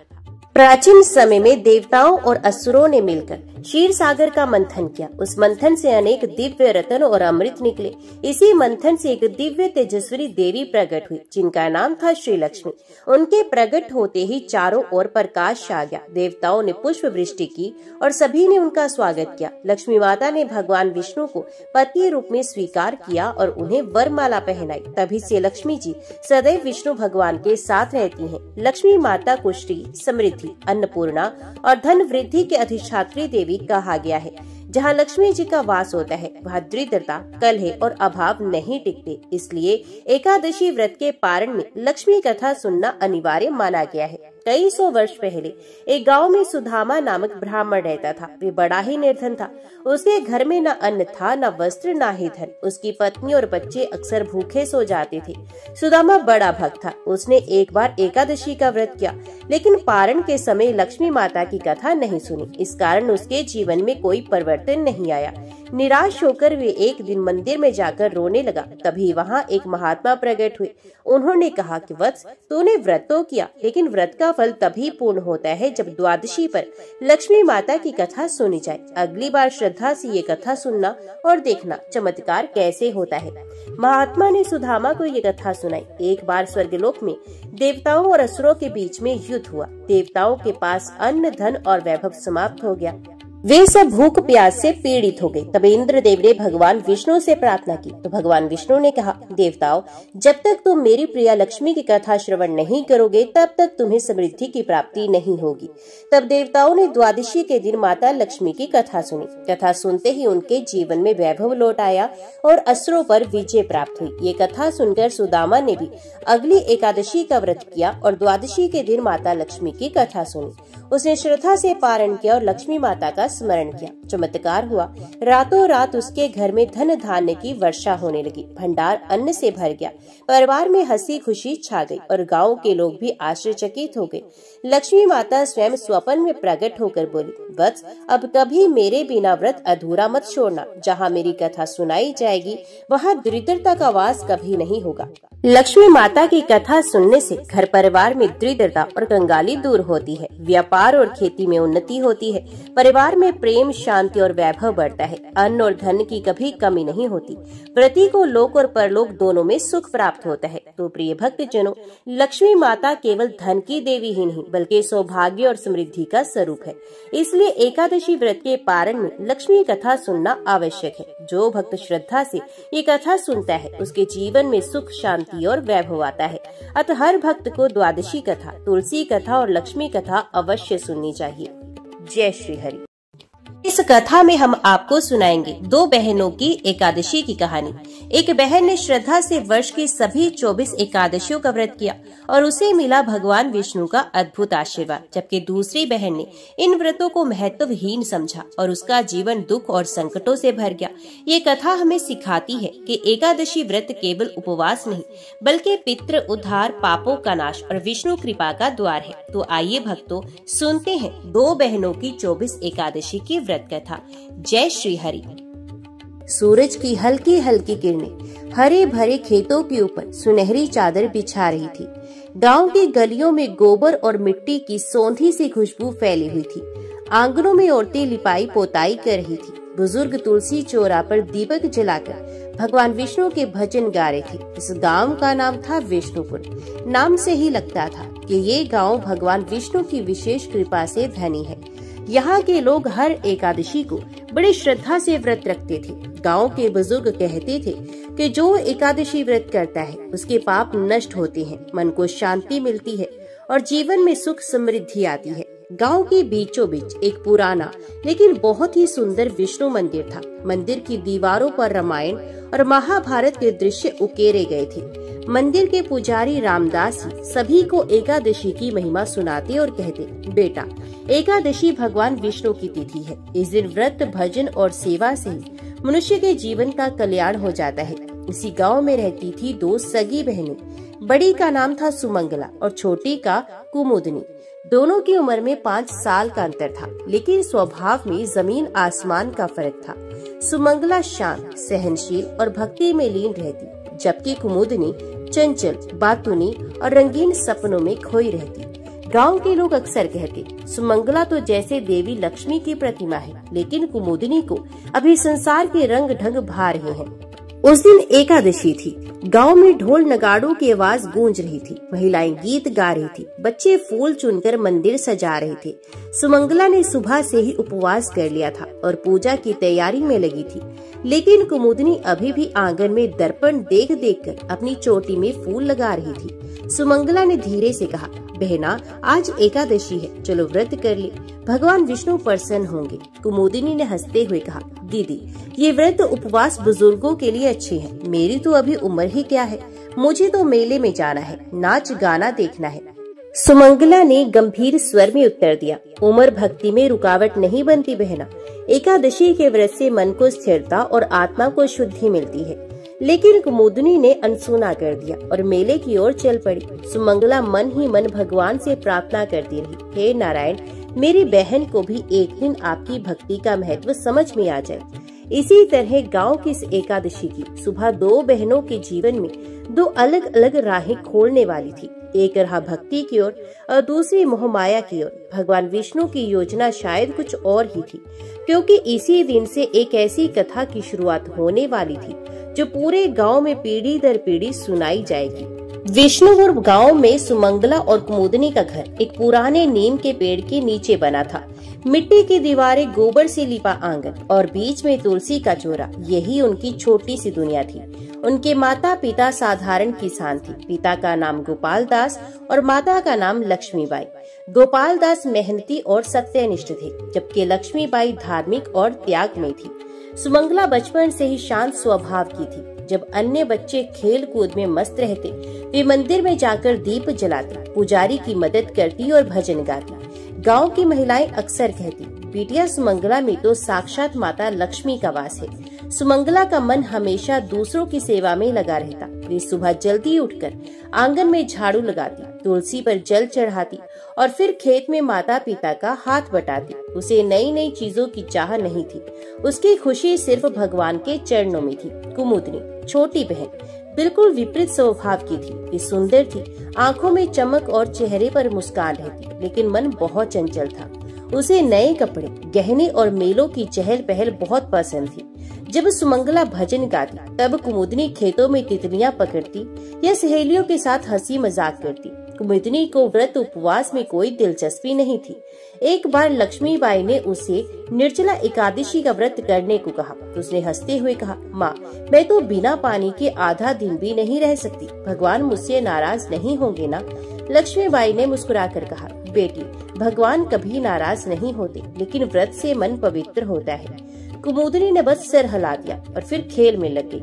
प्राचीन समय में देवताओं और असुरों ने मिलकर क्षीर सागर का मंथन किया। उस मंथन से अनेक दिव्य रत्न और अमृत निकले। इसी मंथन से एक दिव्य तेजस्वी देवी प्रकट हुई, जिनका नाम था श्री लक्ष्मी। उनके प्रकट होते ही चारों ओर प्रकाश छा गया। देवताओं ने पुष्प वृष्टि की और सभी ने उनका स्वागत किया। लक्ष्मी माता ने भगवान विष्णु को पति रूप में स्वीकार किया और उन्हें वरमाला पहनाई। तभी से लक्ष्मी जी सदैव विष्णु भगवान के साथ रहती हैं। लक्ष्मी माता को श्री, समृद्धि, अन्नपूर्णा और धन वृद्धि के अधिष्ठात्री देवी कहा गया है। जहाँ लक्ष्मी जी का वास होता है वहाँ दरिद्रता, कलह और अभाव नहीं टिकते। इसलिए एकादशी व्रत के पारण में लक्ष्मी कथा सुनना अनिवार्य माना गया है। कई सौ वर्ष पहले एक गांव में सुदामा नामक ब्राह्मण रहता था। वे बड़ा ही निर्धन था। उसके घर में न अन्न था, न वस्त्र, न ही धन। उसकी पत्नी और बच्चे अक्सर भूखे सो जाते थे। सुदामा बड़ा भक्त था। उसने एक बार एकादशी का व्रत किया, लेकिन पारण के समय लक्ष्मी माता की कथा नहीं सुनी। इस कारण उसके जीवन में कोई परिवर्तन नहीं आया। निराश होकर वे एक दिन मंदिर में जाकर रोने लगा। तभी वहाँ एक महात्मा प्रकट हुए। उन्होंने कहा कि वत्स, तूने व्रत तो किया, लेकिन व्रत का फल तभी पूर्ण होता है जब द्वादशी पर लक्ष्मी माता की कथा सुनी जाए। अगली बार श्रद्धा से ये कथा सुनना और देखना चमत्कार कैसे होता है। महात्मा ने सुदामा को ये कथा सुनाई। एक बार स्वर्गलोक में देवताओं और असुरों के बीच में युद्ध हुआ। देवताओं के पास अन्न, धन और वैभव समाप्त हो गया। वे सब भूख प्यास से पीड़ित हो गए। तब इंद्रदेव ने भगवान विष्णु से प्रार्थना की तो भगवान विष्णु ने कहा, देवताओं, जब तक तुम मेरी प्रिया लक्ष्मी की कथा श्रवण नहीं करोगे तब तक तुम्हें समृद्धि की प्राप्ति नहीं होगी। तब देवताओं ने द्वादशी के दिन माता लक्ष्मी की कथा सुनी। कथा सुनते ही उनके जीवन में वैभव लौट आया और असुरों पर विजय प्राप्त हुई। ये कथा सुनकर सुदामा ने भी अगली एकादशी का व्रत किया और द्वादशी के दिन माता लक्ष्मी की कथा सुनी। उसने श्रद्धा से पारण किया और लक्ष्मी माता का स्मरण किया। चमत्कार हुआ। रातों रात उसके घर में धन धान्य की वर्षा होने लगी। भंडार अन्न से भर गया। परिवार में हंसी खुशी छा गई और गांव के लोग भी आश्चर्यचकित हो गए। लक्ष्मी माता स्वयं स्वप्न में प्रकट होकर बोली, वत्स, अब कभी मेरे बिना व्रत अधूरा मत छोड़ना। जहाँ मेरी कथा सुनाई जाएगी वहाँ दरिद्रता का वास कभी नहीं होगा। लक्ष्मी माता की कथा सुनने से घर परिवार में दरिद्रता और कंगाली दूर होती है। व्यापार और खेती में उन्नति होती है। परिवार में प्रेम, शांति और वैभव बढ़ता है। अन्न और धन की कभी कमी नहीं होती। व्रती को लोक और परलोक दोनों में सुख प्राप्त होता है। तो प्रिय भक्त जनों, लक्ष्मी माता केवल धन की देवी ही नहीं बल्कि सौभाग्य और समृद्धि का स्वरूप है। इसलिए एकादशी व्रत के पारण में लक्ष्मी कथा सुनना आवश्यक है। जो भक्त श्रद्धा से ये कथा सुनता है उसके जीवन में सुख, शांति और वैभव आता है। अतः हर भक्त को द्वादशी कथा, तुलसी कथा और लक्ष्मी कथा अवश्य सुननी चाहिए। जय श्री हरि। इस कथा में हम आपको सुनाएंगे दो बहनों की एकादशी की कहानी। एक बहन ने श्रद्धा से वर्ष की सभी 24 एकादशियों का व्रत किया और उसे मिला भगवान विष्णु का अद्भुत आशीर्वाद, जबकि दूसरी बहन ने इन व्रतों को महत्वहीन समझा और उसका जीवन दुख और संकटों से भर गया। ये कथा हमें सिखाती है कि एकादशी व्रत केवल उपवास नहीं बल्कि पितृ उद्धार, पापों का नाश और विष्णु कृपा का द्वार है। तो आइए भक्तों, सुनते हैं दो बहनों की 24 एकादशी की व्रत कथा। जय श्री हरि। सूरज की हल्की हल्की किरणें हरे भरे खेतों के ऊपर सुनहरी चादर बिछा रही थी। गांव की गलियों में गोबर और मिट्टी की सौंधी सी खुशबू फैली हुई थी। आंगनों में औरतें लिपाई पोताई कर रही थी। बुजुर्ग तुलसी चौरा पर दीपक जलाकर भगवान विष्णु के भजन गा रहे थे। इस गांव का नाम था विष्णुपुर। नाम से ही लगता था कि ये गांव भगवान विष्णु की विशेष कृपा से धनी है। यहाँ के लोग हर एकादशी को बड़ी श्रद्धा से व्रत रखते थे। गांव के बुजुर्ग कहते थे कि जो एकादशी व्रत करता है उसके पाप नष्ट होते हैं, मन को शांति मिलती है और जीवन में सुख समृद्धि आती है। गांव के बीचों बीच एक पुराना लेकिन बहुत ही सुंदर विष्णु मंदिर था। मंदिर की दीवारों पर रामायण और महाभारत के दृश्य उकेरे गए थे। मंदिर के पुजारी रामदास सभी को एकादशी की महिमा सुनाते और कहते, बेटा, एकादशी भगवान विष्णु की तिथि है। इस दिन व्रत, भजन और सेवा से मनुष्य के जीवन का कल्याण हो जाता है। इसी गांव में रहती थी दो सगी बहनें। बड़ी का नाम था सुमंगला और छोटी का कुमुदनी। दोनों की उम्र में 5 साल का अंतर था, लेकिन स्वभाव में जमीन आसमान का फर्क था। सुमंगला शांत, सहनशील और भक्ति में लीन रहती, जबकि कुमुदनी चंचल, बातूनी और रंगीन सपनों में खोई रहती। गांव के लोग अक्सर कहते, सुमंगला तो जैसे देवी लक्ष्मी की प्रतिमा है, लेकिन कुमुदनी को अभी संसार के रंग ढंग भा रहे हैं। उस दिन एकादशी थी। गांव में ढोल नगाड़ों की आवाज गूंज रही थी, महिलाएं गीत गा रही थी, बच्चे फूल चुनकर मंदिर सजा रहे थे। सुमंगला ने सुबह से ही उपवास कर लिया था और पूजा की तैयारी में लगी थी, लेकिन कुमुदनी अभी भी आंगन में दर्पण देख देख कर अपनी चोटी में फूल लगा रही थी। सुमंगला ने धीरे से कहा, बहना, आज एकादशी है, चलो व्रत कर ले, भगवान विष्णु प्रसन्न होंगे। कुमुदनी ने हंसते हुए कहा, दीदी, ये व्रत उपवास बुजुर्गों के लिए अच्छे हैं, मेरी तो अभी उम्र ही क्या है, मुझे तो मेले में जाना है, नाच गाना देखना है। सुमंगला ने गंभीर स्वर में उत्तर दिया, उम्र भक्ति में रुकावट नहीं बनती बहना। एकादशी के व्रत से मन को स्थिरता और आत्मा को शुद्धि मिलती है। लेकिन कुमुदनी ने अनसुना कर दिया और मेले की ओर चल पड़ी। सुमंगला मन ही मन भगवान से प्रार्थना करती रही, हे नारायण, मेरी बहन को भी एक दिन आपकी भक्ति का महत्व समझ में आ जाए। इसी तरह गांव की इस एकादशी की सुबह दो बहनों के जीवन में दो अलग अलग राहें खोलने वाली थी। एक राह भक्ति की ओर और दूसरी मोहमाया की ओर। भगवान विष्णु की योजना शायद कुछ और ही थी, क्योंकि इसी दिन से एक ऐसी कथा की शुरुआत होने वाली थी जो पूरे गांव में पीढ़ी दर पीढ़ी सुनाई जाएगी। विष्णुपुर गांव में सुमंगला और कुमुदनी का घर एक पुराने नीम के पेड़ के नीचे बना था। मिट्टी की दीवारें, गोबर से लिपा आंगन और बीच में तुलसी का चोरा, यही उनकी छोटी सी दुनिया थी। उनके माता पिता साधारण किसान थे। पिता का नाम गोपाल दास और माता का नाम लक्ष्मीबाई। गोपाल दास मेहनती और सत्यनिष्ठ थे, जबकि लक्ष्मीबाई धार्मिक और त्याग में थी। सुमंगला बचपन से ही शांत स्वभाव की थी। जब अन्य बच्चे खेल कूद में मस्त रहते, वे मंदिर में जाकर दीप जलाती, पुजारी की मदद करती और भजन गाती। गांव की महिलाएं अक्सर कहती, बिटिया सुमंगला में तो साक्षात माता लक्ष्मी का वास है। सुमंगला का मन हमेशा दूसरों की सेवा में लगा रहता। वे सुबह जल्दी उठकर आंगन में झाड़ू लगाती, तुलसी पर जल चढ़ाती और फिर खेत में माता पिता का हाथ बटाती। उसे नई नई चीजों की चाह नहीं थी, उसकी खुशी सिर्फ भगवान के चरणों में थी। कुमुदनी, छोटी बहन, बिल्कुल विपरीत स्वभाव की थी। वे सुंदर थी, आंखों में चमक और चेहरे पर मुस्कान रहती, लेकिन मन बहुत चंचल था। उसे नए कपड़े, गहने और मेलों की चहल पहल बहुत पसंद थी। जब सुमंगला भजन गाती, तब कुमुदनी खेतों में तितलियां पकड़ती या सहेलियों के साथ हंसी मजाक करती। कुमुदनी को व्रत उपवास में कोई दिलचस्पी नहीं थी। एक बार लक्ष्मीबाई ने उसे निर्जला एकादशी का व्रत करने को कहा तो उसने हंसते हुए कहा, माँ, मैं तो बिना पानी के आधा दिन भी नहीं रह सकती, भगवान मुझसे नाराज नहीं होंगे ना? लक्ष्मीबाई ने मुस्कुराकर कहा, बेटी, भगवान कभी नाराज नहीं होते, लेकिन व्रत से मन पवित्र होता है। कुमुदनी ने बस सिर हिला दिया और फिर खेल में लग गई।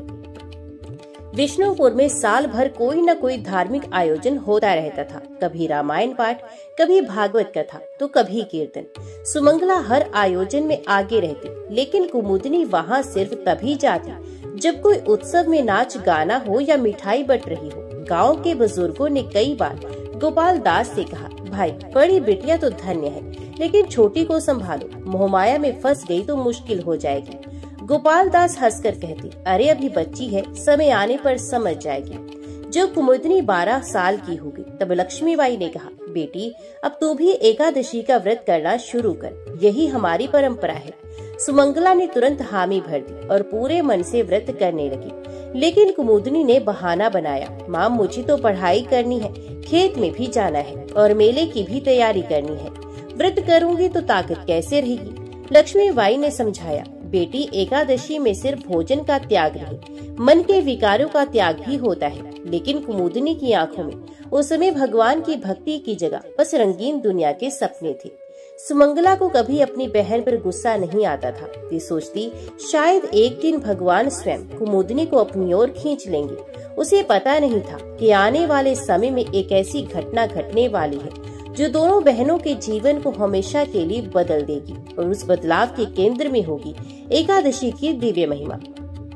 विष्णुपुर में साल भर कोई न कोई धार्मिक आयोजन होता रहता था। कभी रामायण पाठ, कभी भागवत कथा, तो कभी कीर्तन। सुमंगला हर आयोजन में आगे रहती, लेकिन कुमुदनी वहाँ सिर्फ तभी जाती जब कोई उत्सव में नाच गाना हो या मिठाई बट रही हो। गांव के बुजुर्गों ने कई बार गोपाल दास से कहा, भाई, बड़ी बिटिया तो धन्य है, लेकिन छोटी को संभालो, मोहमाया में फंस गई तो मुश्किल हो जाएगी। गोपाल दास हंसकर कहते, अरे अभी बच्ची है, समय आने पर समझ जाएगी। जब कुमुदनी 12 साल की हो गई, तब लक्ष्मीबाई ने कहा, बेटी, अब तू भी एकादशी का व्रत करना शुरू कर, यही हमारी परंपरा है। सुमंगला ने तुरंत हामी भर दी और पूरे मन से व्रत करने लगी। लेकिन कुमुदनी ने बहाना बनाया, माँ, मुझे तो पढ़ाई करनी है, खेत में भी जाना है और मेले की भी तैयारी करनी है, व्रत करूंगी तो ताकत कैसे रहेगी? लक्ष्मीबाई ने समझाया, बेटी, एकादशी में सिर्फ भोजन का त्याग नहीं, मन के विकारों का त्याग भी होता है। लेकिन कुमुदनी की आंखों में उस समय भगवान की भक्ति की जगह बस रंगीन दुनिया के सपने थे। सुमंगला को कभी अपनी बहन पर गुस्सा नहीं आता था। वे सोचती, शायद एक दिन भगवान स्वयं कुमुदनी को अपनी ओर खींच लेंगे। उसे पता नहीं था कि आने वाले समय में एक ऐसी घटना घटने वाली है जो दोनों बहनों के जीवन को हमेशा के लिए बदल देगी, और उस बदलाव के केंद्र में होगी एकादशी की दिव्य महिमा।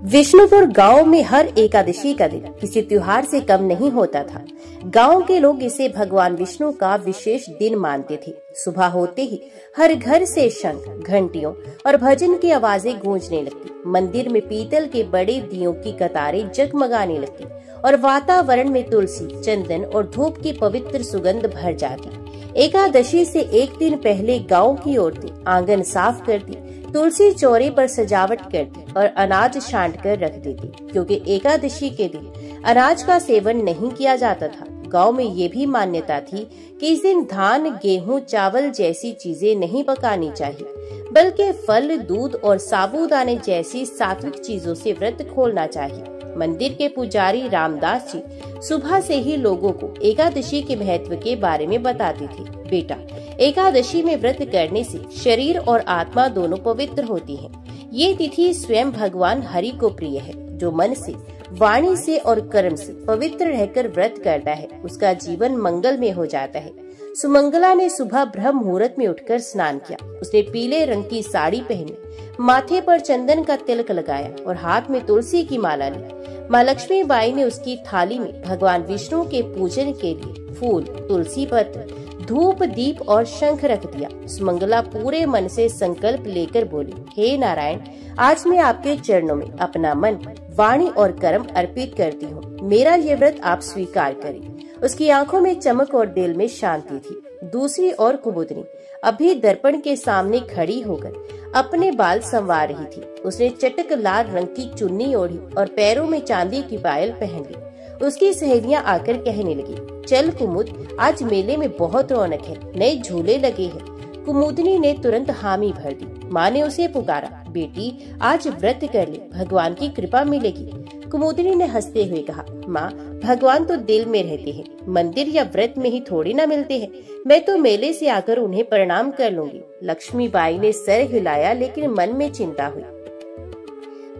विष्णुपुर गांव में हर एकादशी का दिन किसी त्योहार से कम नहीं होता था। गांव के लोग इसे भगवान विष्णु का विशेष दिन मानते थे। सुबह होते ही हर घर से शंख, घंटियों और भजन की आवाजें गूंजने लगती। मंदिर में पीतल के बड़े दियों की कतारें जगमगाने लगती और वातावरण में तुलसी, चंदन और धूप की पवित्र सुगंध भर जाती। एकादशी से एक दिन पहले गांव की औरतें आंगन साफ करती, तुलसी चौरे पर सजावट करती और अनाज छांट कर रख देती, क्योंकि एकादशी के दिन अनाज का सेवन नहीं किया जाता था। गांव में ये भी मान्यता थी कि इस दिन धान, गेहूं, चावल जैसी चीजें नहीं पकानी चाहिए, बल्कि फल, दूध और साबूदाने जैसी सात्विक चीजों से व्रत खोलना चाहिए। मंदिर के पुजारी रामदास जी सुबह से ही लोगों को एकादशी के महत्व के बारे में बताते थे। बेटा, एकादशी में व्रत करने से शरीर और आत्मा दोनों पवित्र होती हैं। ये तिथि स्वयं भगवान हरि को प्रिय है। जो मन से, वाणी से और कर्म से पवित्र रहकर व्रत करता है, उसका जीवन मंगल में हो जाता है। सुमंगला ने सुबह ब्रह्म मुहूर्त में उठकर स्नान किया। उसने पीले रंग की साड़ी पहनी, माथे पर चंदन का तिलक लगाया और हाथ में तुलसी की माला ली। माँ लक्ष्मी बाई ने उसकी थाली में भगवान विष्णु के पूजन के लिए फूल, तुलसी पत्र, धूप, दीप और शंख रख दिया। सुमंगला पूरे मन से संकल्प लेकर बोली, हे नारायण, आज मैं आपके चरणों में अपना मन, वाणी और कर्म अर्पित करती हूँ। मेरा ये व्रत आप स्वीकार करें। उसकी आंखों में चमक और दिल में शांति थी। दूसरी ओर कुमुदनी अभी दर्पण के सामने खड़ी होकर अपने बाल संवार रही थी। उसने चटक लाल रंग की चुन्नी ओढ़ी और पैरों में चांदी की पायल पहन ली। उसकी सहेलियां आकर कहने लगी, चल कुमुद, आज मेले में बहुत रौनक है, नए झूले लगे हैं। कुमुदनी ने तुरंत हामी भर दी। माँ ने उसे पुकारा, बेटी आज व्रत कर ले, भगवान की कृपा मिलेगी। कुमुदनी ने हंसते हुए कहा, माँ, भगवान तो दिल में रहते हैं, मंदिर या व्रत में ही थोड़ी ना मिलते हैं। मैं तो मेले से आकर उन्हें प्रणाम कर लूंगी। लक्ष्मीबाई ने सर हिलाया, लेकिन मन में चिंता हुई।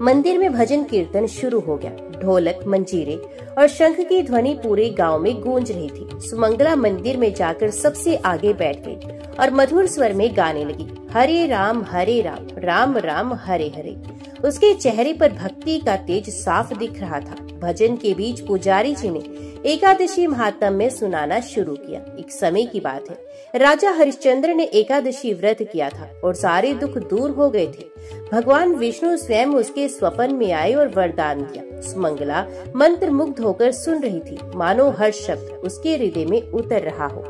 मंदिर में भजन कीर्तन शुरू हो गया। ढोलक, मंजीरे और शंख की ध्वनि पूरे गांव में गूंज रही थी। सुमंगला मंदिर में जाकर सबसे आगे बैठ गई और मधुर स्वर में गाने लगी, हरे राम राम राम हरे हरे। उसके चेहरे पर भक्ति का तेज साफ दिख रहा था। भजन के बीच पुजारी जी ने एकादशी महात्म्य में सुनाना शुरू किया। एक समय की बात है, राजा हरिश्चंद्र ने एकादशी व्रत किया था और सारे दुख दूर हो गए थे। भगवान विष्णु स्वयं उसके स्वप्न में आए और वरदान दिया। सुमंगला मंत्र मुग्ध होकर सुन रही थी, मानो हर शब्द उसके हृदय में उतर रहा हो।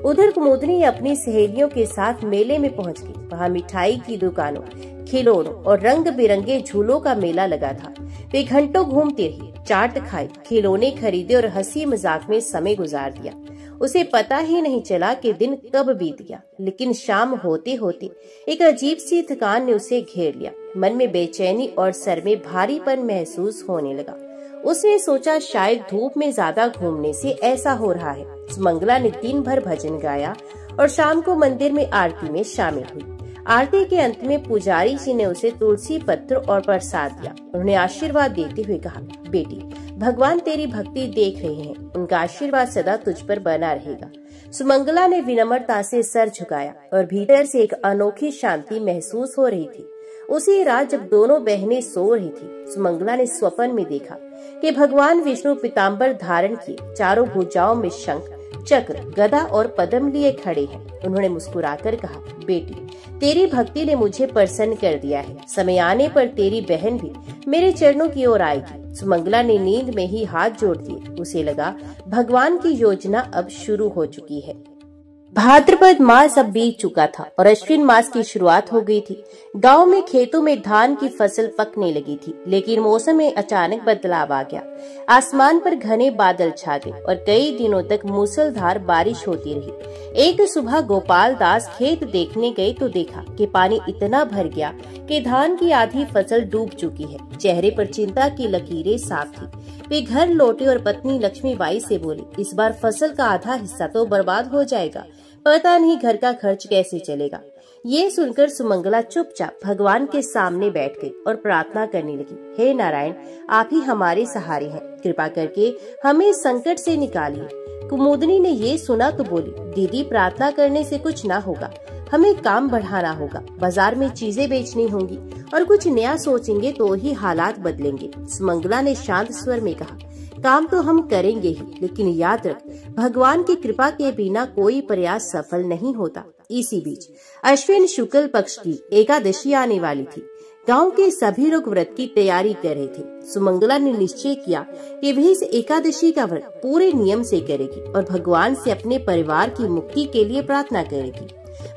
उधर कुमुदनी अपनी सहेलियों के साथ मेले में पहुंच गई। वहाँ मिठाई की दुकानों, खिलौनों और रंग बिरंगे झूलों का मेला लगा था। वे घंटों घूमती रही, चाट खाई, खिलौने खरीदे और हंसी मजाक में समय गुजार दिया। उसे पता ही नहीं चला कि दिन कब बीत गया। लेकिन शाम होते होते एक अजीब सी थकान ने उसे घेर लिया। मन में बेचैनी और सर में भारीपन महसूस होने लगा। उसने सोचा शायद धूप में ज्यादा घूमने से ऐसा हो रहा है। सुमंगला ने दिन भर भजन गाया और शाम को मंदिर में आरती में शामिल हुई। आरती के अंत में पुजारी जी ने उसे तुलसी पत्र और प्रसाद दिया। उन्होंने आशीर्वाद देते हुए कहा, बेटी, भगवान तेरी भक्ति देख रहे हैं, उनका आशीर्वाद सदा तुझ पर बना रहेगा। सुमंगला ने विनम्रता से सर झुकाया और भीतर से एक अनोखी शांति महसूस हो रही थी। उसी रात जब दोनों बहनें सो रही थी, सुमंगला ने स्वप्न में देखा कि भगवान विष्णु पीताम्बर धारण किए, चारों भुजाओं में शंख, चक्र, गदा और पद्म लिए खड़े हैं। उन्होंने मुस्कुराकर कहा, बेटी, तेरी भक्ति ने मुझे प्रसन्न कर दिया है। समय आने पर तेरी बहन भी मेरे चरणों की ओर आएगी। सुमंगला ने नींद में ही हाथ जोड़ दिए। उसे लगा भगवान की योजना अब शुरू हो चुकी है। भाद्रपद मास अब बीत चुका था और अश्विन मास की शुरुआत हो गई थी। गांव में खेतों में धान की फसल पकने लगी थी, लेकिन मौसम में अचानक बदलाव आ गया। आसमान पर घने बादल छा गए और कई दिनों तक मूसलधार बारिश होती रही। एक सुबह गोपाल दास खेत देखने गए तो देखा कि पानी इतना भर गया कि धान की आधी फसल डूब चुकी है। चेहरे पर चिंता की लकीरें साफ थी। वे घर लौटे और पत्नी लक्ष्मीबाई से बोली, इस बार फसल का आधा हिस्सा तो बर्बाद हो जाएगा, पता नहीं घर का खर्च कैसे चलेगा। ये सुनकर सुमंगला चुपचाप भगवान के सामने बैठ गई और प्रार्थना करने लगी, हे नारायण, आप ही हमारे सहारे हैं, कृपा करके हमें इस संकट से निकालिए। कुमुदनी ने ये सुना तो बोली, दीदी, प्रार्थना करने से कुछ ना होगा, हमें काम बढ़ाना होगा, बाजार में चीजें बेचनी होंगी और कुछ नया सोचेंगे तो ही हालात बदलेंगे। सुमंगला ने शांत स्वर में कहा, काम तो हम करेंगे ही, लेकिन याद रख, भगवान की कृपा के बिना कोई प्रयास सफल नहीं होता। इसी बीच अश्विन शुक्ल पक्ष की एकादशी आने वाली थी। गांव के सभी लोग व्रत की तैयारी कर रहे थे। सुमंगला ने निश्चय किया कि वह इस एकादशी का व्रत पूरे नियम से करेगी और भगवान से अपने परिवार की मुक्ति के लिए प्रार्थना करेगी।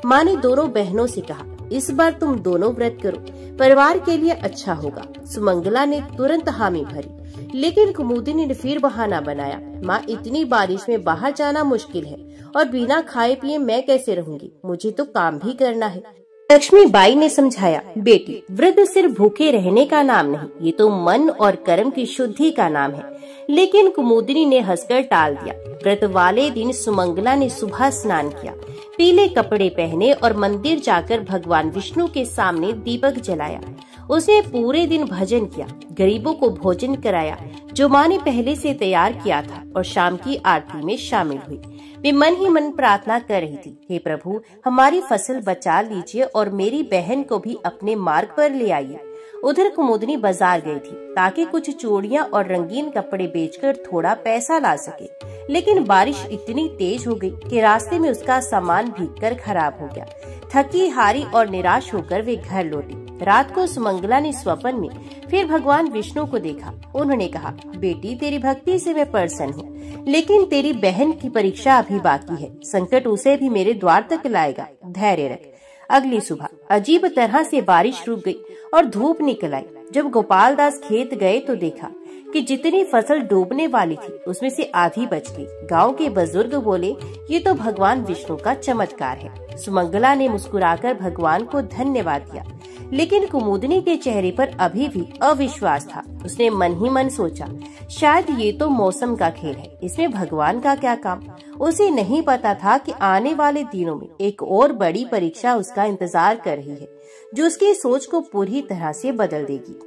माँ ने दोनों बहनों से कहा, इस बार तुम दोनों व्रत करो, परिवार के लिए अच्छा होगा। सुमंगला ने तुरंत हामी भरी, लेकिन कुमुदिनी ने फिर बहाना बनाया, माँ इतनी बारिश में बाहर जाना मुश्किल है और बिना खाए पिए मैं कैसे रहूंगी, मुझे तो काम भी करना है। लक्ष्मीबाई ने समझाया, बेटी व्रत सिर्फ भूखे रहने का नाम नहीं, ये तो मन और कर्म की शुद्धि का नाम है। लेकिन कुमुदिनी ने हंसकर टाल दिया। व्रत वाले दिन सुमंगला ने सुबह स्नान किया, पीले कपड़े पहने और मंदिर जाकर भगवान विष्णु के सामने दीपक जलाया। उसने पूरे दिन भजन किया, गरीबों को भोजन कराया जो माँ ने पहले से तैयार किया था, और शाम की आरती में शामिल हुई। वे मन ही मन प्रार्थना कर रही थी, हे प्रभु हमारी फसल बचा लीजिए और मेरी बहन को भी अपने मार्ग पर ले आइए। उधर कुमुदिनी बाजार गई थी ताकि कुछ चूड़ियां और रंगीन कपड़े बेचकर थोड़ा पैसा ला सके, लेकिन बारिश इतनी तेज हो गई कि रास्ते में उसका सामान भीगकर खराब हो गया। थकी हारी और निराश होकर वे घर लौटी। रात को सुमंगला ने स्वप्न में फिर भगवान विष्णु को देखा। उन्होंने कहा, बेटी तेरी भक्ति से मैं प्रसन्न हूँ, लेकिन तेरी बहन की परीक्षा अभी बाकी है। संकट उसे भी मेरे द्वार तक लाएगा, धैर्य रख। अगली सुबह अजीब तरह से बारिश रुक गई और धूप निकल आई। जब गोपाल दास खेत गए तो देखा कि जितनी फसल डूबने वाली थी उसमें से आधी बच गई। गांव के बुजुर्ग बोले, ये तो भगवान विष्णु का चमत्कार है। सुमंगला ने मुस्कुराकर भगवान को धन्यवाद दिया, लेकिन कुमुदिनी के चेहरे पर अभी भी अविश्वास था। उसने मन ही मन सोचा, शायद ये तो मौसम का खेल है, इसमें भगवान का क्या काम। उसे नहीं पता था कि आने वाले दिनों में एक और बड़ी परीक्षा उसका इंतजार कर रही है, जो उसकी सोच को पूरी तरह से बदल देगी।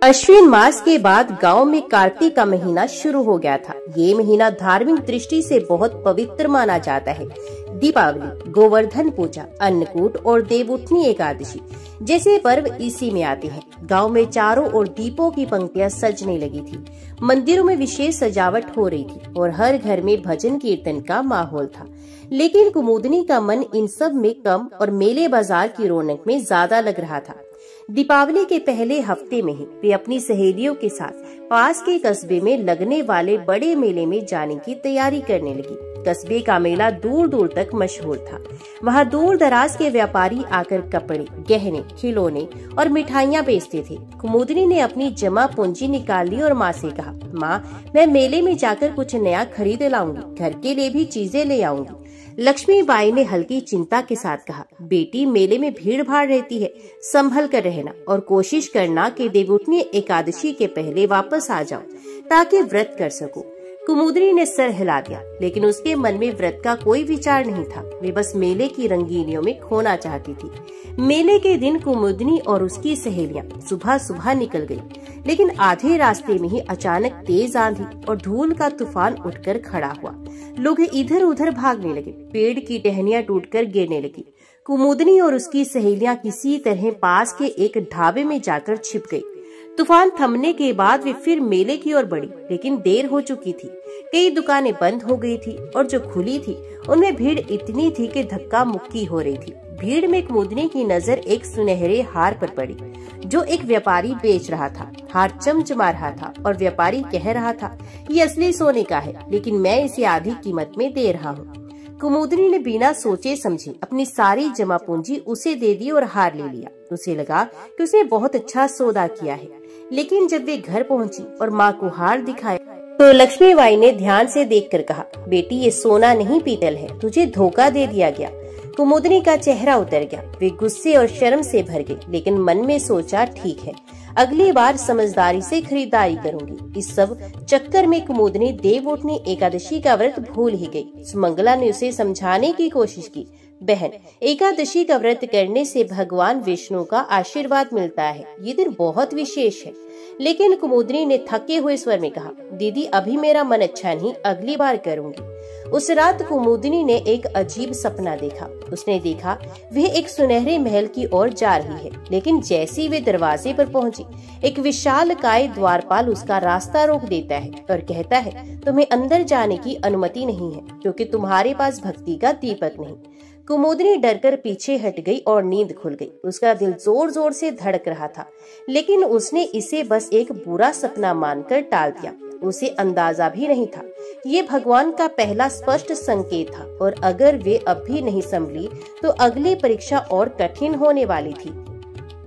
अश्विन मास के बाद गांव में कार्तिक का महीना शुरू हो गया था। ये महीना धार्मिक दृष्टि से बहुत पवित्र माना जाता है। दीपावली, गोवर्धन पूजा, अन्नकूट और देवउठनी एकादशी जैसे पर्व इसी में आते हैं। गांव में चारों ओर दीपों की पंक्तियां सजने लगी थी, मंदिरों में विशेष सजावट हो रही थी और हर घर में भजन कीर्तन का माहौल था। लेकिन कुमुदिनी का मन इन सब में कम और मेले बाजार की रौनक में ज्यादा लग रहा था। दीपावली के पहले हफ्ते में ही वे अपनी सहेलियों के साथ पास के कस्बे में लगने वाले बड़े मेले में जाने की तैयारी करने लगी। कस्बे का मेला दूर दूर तक मशहूर था। वहाँ दूर दराज के व्यापारी आकर कपड़े, गहने, खिलौने और मिठाइयाँ बेचते थे। कुमुदिनी ने अपनी जमा पूंजी निकाल ली और माँ से कहा, माँ मैं मेले में जाकर कुछ नया खरीद लाऊंगी, घर के लिए भी चीजें ले आऊंगी। लक्ष्मीबाई ने हल्की चिंता के साथ कहा, बेटी मेले में भीड़ भाड़ रहती है, संभल कर रहना और कोशिश करना कि देवउठनी एकादशी के पहले वापस आ जाओ ताकि व्रत कर सको। कुमुदिनी ने सर हिला दिया, लेकिन उसके मन में व्रत का कोई विचार नहीं था। वे बस मेले की रंगीनियों में खोना चाहती थी। मेले के दिन कुमुदिनी और उसकी सहेलियां सुबह सुबह निकल गई, लेकिन आधे रास्ते में ही अचानक तेज आंधी और धूल का तूफान उठकर खड़ा हुआ। लोग इधर उधर भागने लगे, पेड़ की टहनियां टूटकर गिरने लगी। कुमुदिनी और उसकी सहेलियां किसी तरह पास के एक ढाबे में जाकर छिप गई। तूफान थमने के बाद वे फिर मेले की ओर बढ़ी, लेकिन देर हो चुकी थी। कई दुकानें बंद हो गई थी और जो खुली थी उनमें भीड़ इतनी थी कि धक्का मुक्की हो रही थी। भीड़ में कुमुदिनी की नजर एक सुनहरे हार पर पड़ी जो एक व्यापारी बेच रहा था। हार चमचमा रहा था और व्यापारी कह रहा था, ये असली सोने का है, लेकिन मैं इसे आधी कीमत में दे रहा हूँ। कुमुदिनी ने बिना सोचे समझे अपनी सारी जमा पूंजी उसे दे दी और हार ले लिया। उसे लगा कि उसने बहुत अच्छा सौदा किया है, लेकिन जब वे घर पहुंची और माँ को हार दिखाया तो लक्ष्मीबाई ने ध्यान से देखकर कहा, बेटी ये सोना नहीं पीतल है, तुझे धोखा दे दिया गया। कुमुदिनी का चेहरा उतर गया। वे गुस्से और शर्म से भर गई, लेकिन मन में सोचा, ठीक है, अगली बार समझदारी से खरीदारी करूंगी। इस सब चक्कर में कुमुदिनी देवउठनी एकादशी का व्रत भूल ही गई। सुमंगला ने उसे समझाने की कोशिश की, बहन एकादशी का व्रत करने से भगवान विष्णु का आशीर्वाद मिलता है, ये दिन बहुत विशेष है। लेकिन कुमुदिनी ने थके हुए स्वर में कहा, दीदी अभी मेरा मन अच्छा नहीं, अगली बार करूंगी। उस रात कुमुदिनी ने एक अजीब सपना देखा। उसने देखा वह एक सुनहरे महल की ओर जा रही है, लेकिन जैसे वे दरवाजे पर पहुंची, एक विशालकाय द्वारपाल उसका रास्ता रोक देता है और कहता है, तुम्हें अंदर जाने की अनुमति नहीं है क्योंकि तुम्हारे पास भक्ति का दीपक नहीं। कुमुदनी डरकर पीछे हट गई और नींद खुल गई। उसका दिल जोर जोर से धड़क रहा था, लेकिन उसने इसे बस एक बुरा सपना मानकर टाल दिया। उसे अंदाजा भी नहीं था ये भगवान का पहला स्पष्ट संकेत था, और अगर वे अब भी नहीं संभली तो अगली परीक्षा और कठिन होने वाली थी।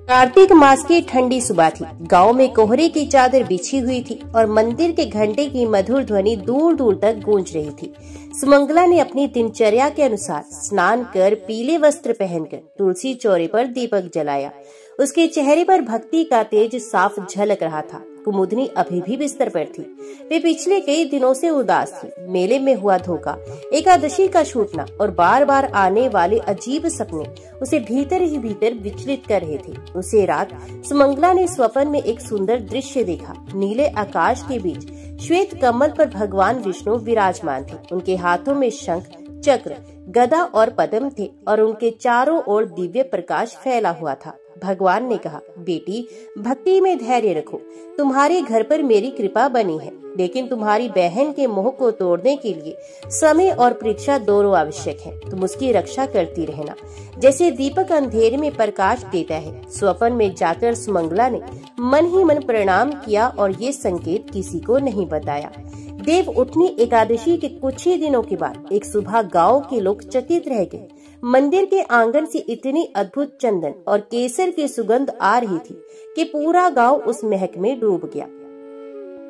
कार्तिक मास की ठंडी सुबह थी। गांव में कोहरे की चादर बिछी हुई थी और मंदिर के घंटे की मधुर ध्वनि दूर दूर तक गूंज रही थी। सुमंगला ने अपनी दिनचर्या के अनुसार स्नान कर पीले वस्त्र पहनकर तुलसी चौरे पर दीपक जलाया। उसके चेहरे पर भक्ति का तेज साफ झलक रहा था। कुमुदनी अभी भी बिस्तर पर थी। वे पिछले कई दिनों से उदास थी। मेले में हुआ धोखा, एकादशी का छूटना और बार बार आने वाले अजीब सपने उसे भीतर ही भीतर विचलित कर रहे थे। उसे रात सुमंगला ने स्वप्न में एक सुंदर दृश्य देखा। नीले आकाश के बीच श्वेत कमल पर भगवान विष्णु विराजमान थे। उनके हाथों में शंख, चक्र, गदा और पद्म थे और उनके चारों ओर दिव्य प्रकाश फैला हुआ था। भगवान ने कहा, बेटी, भक्ति में धैर्य रखो। तुम्हारे घर पर मेरी कृपा बनी है, लेकिन तुम्हारी बहन के मोह को तोड़ने के लिए समय और परीक्षा दोनों आवश्यक है। तुम उसकी रक्षा करती रहना, जैसे दीपक अंधेरे में प्रकाश देता है। स्वप्न में जाकर सुमंगला ने मन ही मन प्रणाम किया और ये संकेत किसी को नहीं बताया। देव उठनी एकादशी के कुछ ही दिनों के बाद एक सुबह गांव के लोग चकित रह गए। मंदिर के आंगन से इतनी अद्भुत चंदन और केसर की सुगंध आ रही थी कि पूरा गांव उस महक में डूब गया।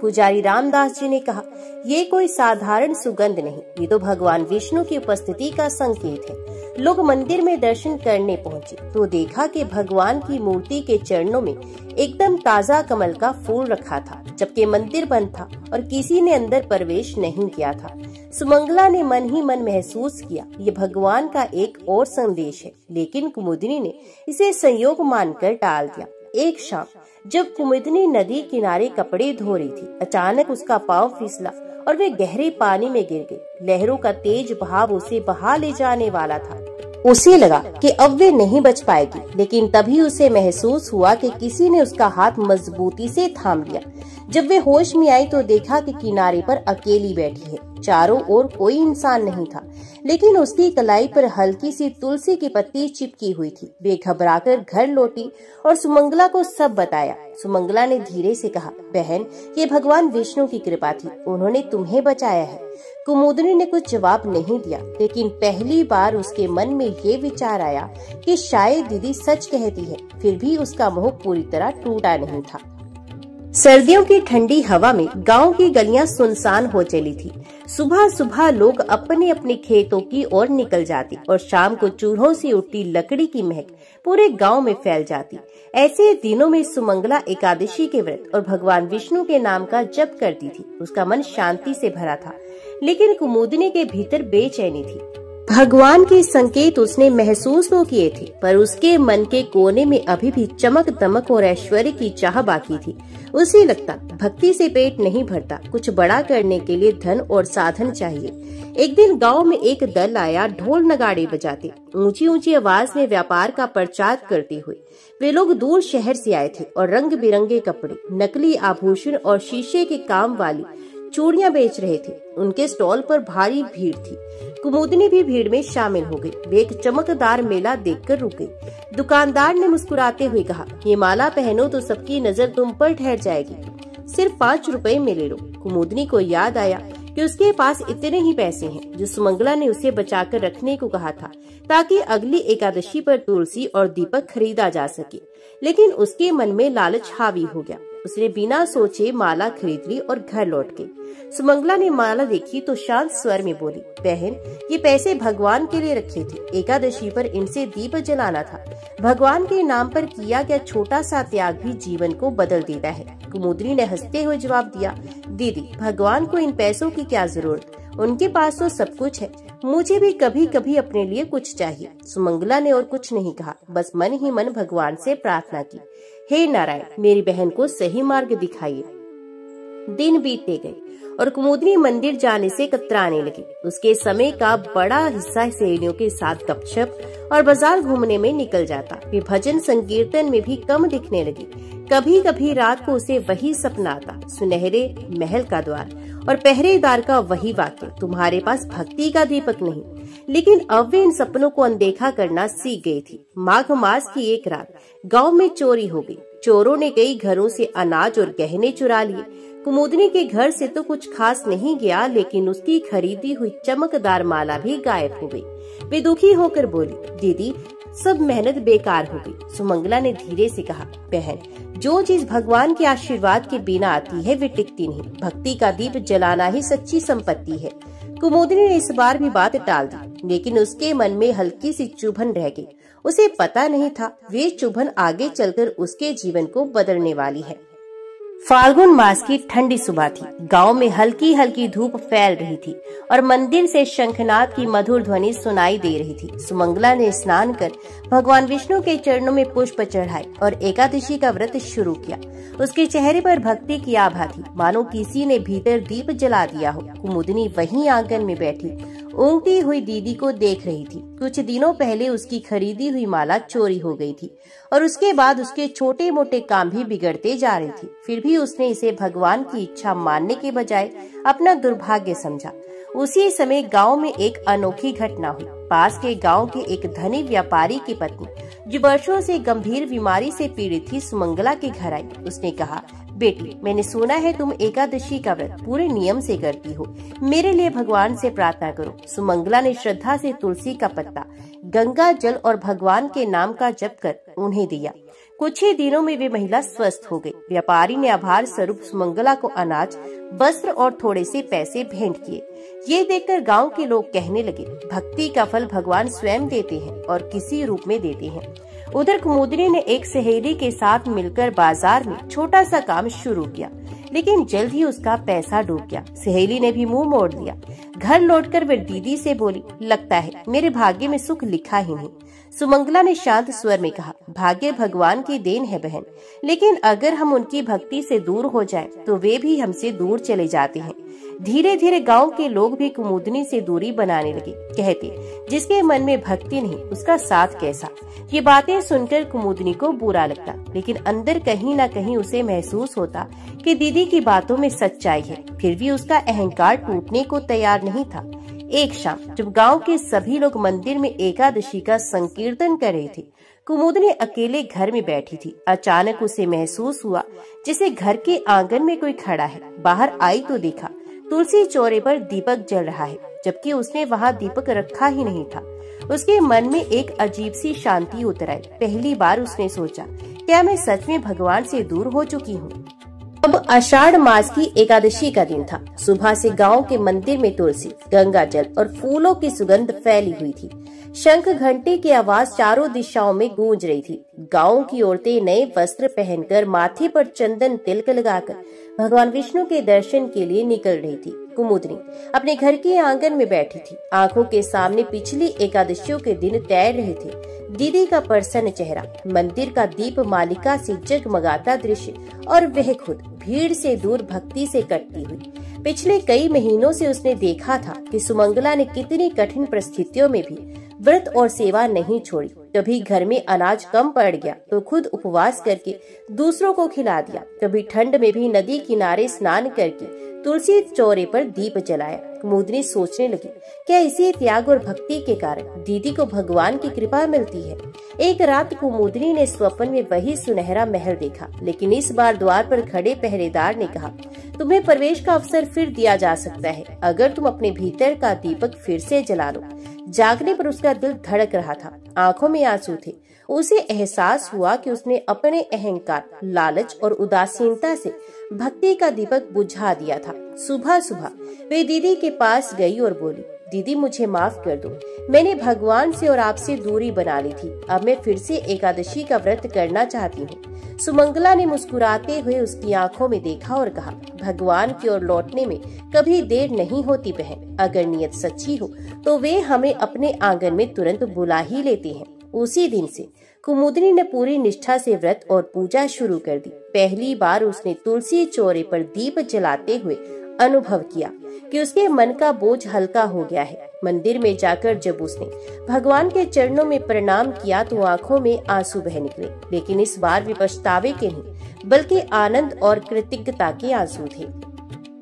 पुजारी रामदास जी ने कहा, ये कोई साधारण सुगंध नहीं, ये तो भगवान विष्णु की उपस्थिति का संकेत है। लोग मंदिर में दर्शन करने पहुंचे तो देखा कि भगवान की मूर्ति के चरणों में एकदम ताजा कमल का फूल रखा था, जबकि मंदिर बंद था और किसी ने अंदर प्रवेश नहीं किया था। सुमंगला ने मन ही मन महसूस किया, ये भगवान का एक और संदेश है, लेकिन कुमुदनी ने इसे संयोग मानकर टाल दिया। एक शाम जब कुमुदनी नदी किनारे कपड़े धो रही थी, अचानक उसका पांव फिसला और वे गहरे पानी में गिर गई। लहरों का तेज बहाव उसे बहा ले जाने वाला था। उसे लगा कि अब वे नहीं बच पाएगी, लेकिन तभी उसे महसूस हुआ कि किसी ने उसका हाथ मजबूती से थाम लिया। जब वे होश में आई तो देखा कि किनारे पर अकेली बैठी है। चारों ओर कोई इंसान नहीं था, लेकिन उसकी कलाई पर हल्की सी तुलसी की पत्ती चिपकी हुई थी। वे घबराकर घर लौटी और सुमंगला को सब बताया। सुमंगला ने धीरे से कहा, बहन, ये भगवान विष्णु की कृपा थी, उन्होंने तुम्हें बचाया है। कुमुदनी ने कुछ जवाब नहीं दिया, लेकिन पहली बार उसके मन में ये विचार आया कि शायद दीदी सच कहती है। फिर भी उसका मोह पूरी तरह टूटा नहीं था। सर्दियों की ठंडी हवा में गांव की गलियां सुनसान हो चली थी। सुबह सुबह लोग अपने अपने खेतों की ओर निकल जाते और शाम को चूल्हों से उठती लकड़ी की महक पूरे गांव में फैल जाती। ऐसे दिनों में सुमंगला एकादशी के व्रत और भगवान विष्णु के नाम का जप करती थी। उसका मन शांति से भरा था, लेकिन कुमुदनी के भीतर बेचैनी थी। भगवान के संकेत उसने महसूस तो किए थे, पर उसके मन के कोने में अभी भी चमक दमक और ऐश्वर्य की चाह बाकी थी। उसे लगता भक्ति से पेट नहीं भरता, कुछ बड़ा करने के लिए धन और साधन चाहिए। एक दिन गांव में एक दल आया, ढोल नगाड़े बजाते, ऊंची ऊंची आवाज में व्यापार का प्रचार करते हुए। वे लोग दूर शहर से आए थे और रंग बिरंगे कपड़े, नकली आभूषण और शीशे के काम वाली चूड़ियां बेच रहे थे। उनके स्टॉल पर भारी भीड़ थी। कुमुदनी भी भीड़ में शामिल हो गई। वे एक चमकदार मेला देखकर रुक गई। दुकानदार ने मुस्कुराते हुए कहा, ये माला पहनो तो सबकी नजर तुम पर ठहर जाएगी, सिर्फ 5 रुपए में ले लो। कुमुदनी को याद आया कि उसके पास इतने ही पैसे हैं जो सुमंगला ने उसे बचाकर रखने को कहा था, ताकि अगली एकादशी पर तुलसी और दीपक खरीदा जा सके। लेकिन उसके मन में लालच हावी हो गया। उसने बिना सोचे माला खरीद ली और घर लौट गई। सुमंगला ने माला देखी तो शांत स्वर में बोली, बहन, ये पैसे भगवान के लिए रखे थे, एकादशी पर इनसे दीप जलाना था। भगवान के नाम पर किया गया छोटा सा त्याग भी जीवन को बदल देता है। कुमुदनी ने हंसते हुए जवाब दिया, दीदी, भगवान को इन पैसों की क्या जरूरत, उनके पास तो सब कुछ है। मुझे भी कभी कभी अपने लिए कुछ चाहिए। सुमंगला ने और कुछ नहीं कहा, बस मन ही मन भगवान से प्रार्थना की, हे नारायण, मेरी बहन को सही मार्ग दिखाइए। दिन बीतते गए और कुमुदनी मंदिर जाने से कतराने लगी। उसके समय का बड़ा हिस्सा सहेलियों के साथ गपशप और बाजार घूमने में निकल जाता। वे भजन संकीर्तन में भी कम दिखने लगी। कभी कभी रात को उसे वही सपना आता, सुनहरे महल का द्वार और पहरेदार का वही वाक्य, तुम्हारे पास भक्ति का दीपक नहीं। लेकिन अब वे इन सपनों को अनदेखा करना सीख गई थी। माघ मास की एक रात गांव में चोरी हो गई। चोरों ने कई घरों से अनाज और गहने चुरा लिए। कुमुदनी के घर से तो कुछ खास नहीं गया, लेकिन उसकी खरीदी हुई चमकदार माला भी गायब हो गई। वे दुखी होकर बोली, दीदी सब मेहनत बेकार हो गई। सुमंगला ने धीरे से कहा, बहन जो चीज भगवान के आशीर्वाद के बिना आती है वे टिकती नहीं। भक्ति का दीप जलाना ही सच्ची संपत्ति है। कुमुदनी ने इस बार भी बात टाल दी, लेकिन उसके मन में हल्की सी चुभन रह गई। उसे पता नहीं था वे चुभन आगे चलकर उसके जीवन को बदलने वाली है। फाल्गुन मास की ठंडी सुबह थी। गांव में हल्की हल्की धूप फैल रही थी और मंदिर से शंखनाद की मधुर ध्वनि सुनाई दे रही थी। सुमंगला ने स्नान कर भगवान विष्णु के चरणों में पुष्प चढ़ाए और एकादशी का व्रत शुरू किया। उसके चेहरे पर भक्ति की आभा थी, मानो किसी ने भीतर दीप जला दिया हो। कुमुदनी वहीं आंगन में बैठी ऊँगती हुई दीदी को देख रही थी। कुछ दिनों पहले उसकी खरीदी हुई माला चोरी हो गई थी और उसके बाद उसके छोटे मोटे काम भी बिगड़ते जा रहे थे। फिर भी उसने इसे भगवान की इच्छा मानने के बजाय अपना दुर्भाग्य समझा। उसी समय गांव में एक अनोखी घटना हुई। पास के गांव के एक धनी व्यापारी की पत्नी, जो वर्षों से गंभीर बीमारी से पीड़ित थी, सुमंगला के घर आई। उसने कहा, बेटी मैंने सुना है तुम एकादशी का व्रत पूरे नियम से करती हो, मेरे लिए भगवान से प्रार्थना करो। सुमंगला ने श्रद्धा से तुलसी का पत्ता, गंगा जल और भगवान के नाम का जप कर उन्हें दिया। कुछ ही दिनों में वे महिला स्वस्थ हो गई। व्यापारी ने आभार स्वरूप सुमंगला को अनाज, वस्त्र और थोड़े से पैसे भेंट किए। ये देखकर गांव के लोग कहने लगे, भक्ति का फल भगवान स्वयं देते हैं और किसी रूप में देते हैं। उधर कुमुदनी ने एक सहेली के साथ मिलकर बाजार में छोटा सा काम शुरू किया, लेकिन जल्द ही उसका पैसा डूब गया। सहेली ने भी मुंह मोड़ लिया। घर लौटकर वे दीदी से बोली, लगता है मेरे भाग्य में सुख लिखा ही नहीं। सुमंगला ने शांत स्वर में कहा, भाग्य भगवान की देन है बहन, लेकिन अगर हम उनकी भक्ति से दूर हो जाएं, तो वे भी हमसे दूर चले जाते हैं। धीरे धीरे गांव के लोग भी कुमुदनी से दूरी बनाने लगे। कहते, जिसके मन में भक्ति नहीं उसका साथ कैसा। ये बातें सुनकर कुमुदनी को बुरा लगता, लेकिन अंदर कहीं न कहीं उसे महसूस होता कि दीदी की बातों में सच्चाई है। फिर भी उसका अहंकार टूटने को तैयार नहीं था। एक शाम जब गांव के सभी लोग मंदिर में एकादशी का संकीर्तन कर रहे थे, कुमुदनी अकेले घर में बैठी थी। अचानक उसे महसूस हुआ जैसे घर के आंगन में कोई खड़ा है। बाहर आई तो देखा तुलसी चौरे पर दीपक जल रहा है, जबकि उसने वहां दीपक रखा ही नहीं था। उसके मन में एक अजीब सी शांति उतर आई। पहली बार उसने सोचा, क्या मैं सच में भगवान से दूर हो चुकी हूँ। अब आषाढ़ मास की एकादशी का दिन था। सुबह से गांव के मंदिर में तुलसी, गंगा जल और फूलों की सुगंध फैली हुई थी। शंख घंटे की आवाज चारों दिशाओं में गूंज रही थी। गांव की औरतें नए वस्त्र पहनकर, माथे पर चंदन तिलक लगाकर भगवान विष्णु के दर्शन के लिए निकल रही थी। कुमुदनी अपने घर के आंगन में बैठी थी। आंखों के सामने पिछली एकादशियों के दिन तैर रहे थे। दीदी का प्रसन्न चेहरा, मंदिर का दीप मालिका से जगमगाता दृश्य और वह खुद भीड़ से दूर भक्ति से कटती हुई। पिछले कई महीनों से उसने देखा था कि सुमंगला ने कितनी कठिन परिस्थितियों में भी व्रत और सेवा नहीं छोड़ी। कभी घर में अनाज कम पड़ गया तो खुद उपवास करके दूसरों को खिला दिया। कभी ठंड में भी नदी किनारे स्नान करके तुलसी चौरे पर दीप जलाया। कुमुदनी सोचने लगी, क्या इसी त्याग और भक्ति के कारण दीदी को भगवान की कृपा मिलती है। एक रात कुमुदनी ने स्वप्न में वही सुनहरा महल देखा, लेकिन इस बार द्वार पर खड़े पहरेदार ने कहा, तुम्हें प्रवेश का अवसर फिर दिया जा सकता है, अगर तुम अपने भीतर का दीपक फिर से जला लो। जागने पर उसका दिल धड़क रहा था, आंखों में आंसू थे। उसे एहसास हुआ कि उसने अपने अहंकार, लालच और उदासीनता से भक्ति का दीपक बुझा दिया था। सुबह सुबह वे दीदी के पास गई और बोली, दीदी मुझे माफ कर दो, मैंने भगवान से और आपसे दूरी बना ली थी। अब मैं फिर से एकादशी का व्रत करना चाहती हूँ। सुमंगला ने मुस्कुराते हुए उसकी आंखों में देखा और कहा, भगवान की ओर लौटने में कभी देर नहीं होती बहन। अगर नियत सच्ची हो तो वे हमें अपने आंगन में तुरंत बुला ही लेते हैं। उसी दिन से कुमुदनी ने पूरी निष्ठा से व्रत और पूजा शुरू कर दी। पहली बार उसने तुलसी चौरे पर दीप जलाते हुए अनुभव किया कि उसके मन का बोझ हल्का हो गया है। मंदिर में जाकर जब उसने भगवान के चरणों में प्रणाम किया तो आंखों में आंसू बह निकले, लेकिन इस बार वे पछतावे के नहीं बल्कि आनंद और कृतज्ञता के आंसू थे।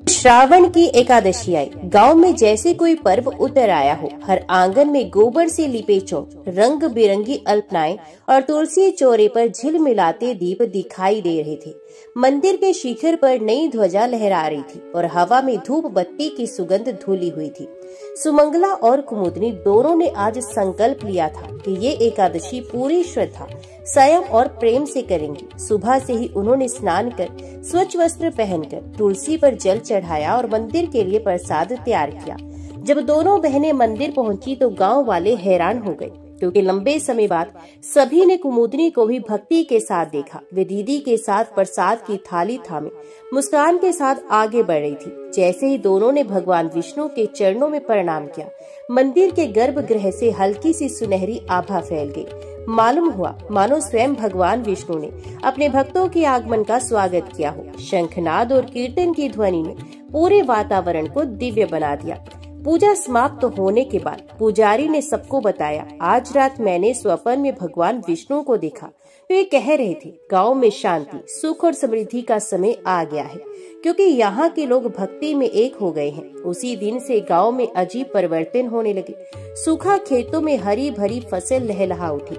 श्रावण की एकादशी आई। गांव में जैसे कोई पर्व उतर आया हो। हर आंगन में गोबर से लिपे चौक, रंग बिरंगी अल्पनाएं और तुलसी चौरे पर झिलमिलाते दीप दिखाई दे रहे थे। मंदिर के शिखर पर नई ध्वजा लहरा रही थी और हवा में धूप बत्ती की सुगंध धुली हुई थी। सुमंगला और कुमुदनी दोनों ने आज संकल्प लिया था कि ये एकादशी पूरी श्रद्धा, संयम और प्रेम से करेंगी। सुबह से ही उन्होंने स्नान कर, स्वच्छ वस्त्र पहनकर तुलसी पर जल चढ़ाया और मंदिर के लिए प्रसाद तैयार किया। जब दोनों बहनें मंदिर पहुंची तो गांव वाले हैरान हो गए, क्योंकि लंबे समय बाद सभी ने कुमुदनी को भी भक्ति के साथ देखा। वे दीदी के साथ प्रसाद की थाली थामे मुस्कान के साथ आगे बढ़ रही थी। जैसे ही दोनों ने भगवान विष्णु के चरणों में प्रणाम किया, मंदिर के गर्भगृह से हल्की सी सुनहरी आभा फैल गई। मालूम हुआ मानो स्वयं भगवान विष्णु ने अपने भक्तों के आगमन का स्वागत किया हो। शंखनाद और कीर्तन की ध्वनि ने पूरे वातावरण को दिव्य बना दिया। पूजा समाप्त होने के बाद पुजारी ने सबको बताया, आज रात मैंने स्वप्न में भगवान विष्णु को देखा। वे कह रहे थे, गांव में शांति, सुख और समृद्धि का समय आ गया है, क्योंकि यहाँ के लोग भक्ति में एक हो गए हैं। उसी दिन से गांव में अजीब परिवर्तन होने लगे। सूखा खेतों में हरी भरी फसल लहलहा उठी।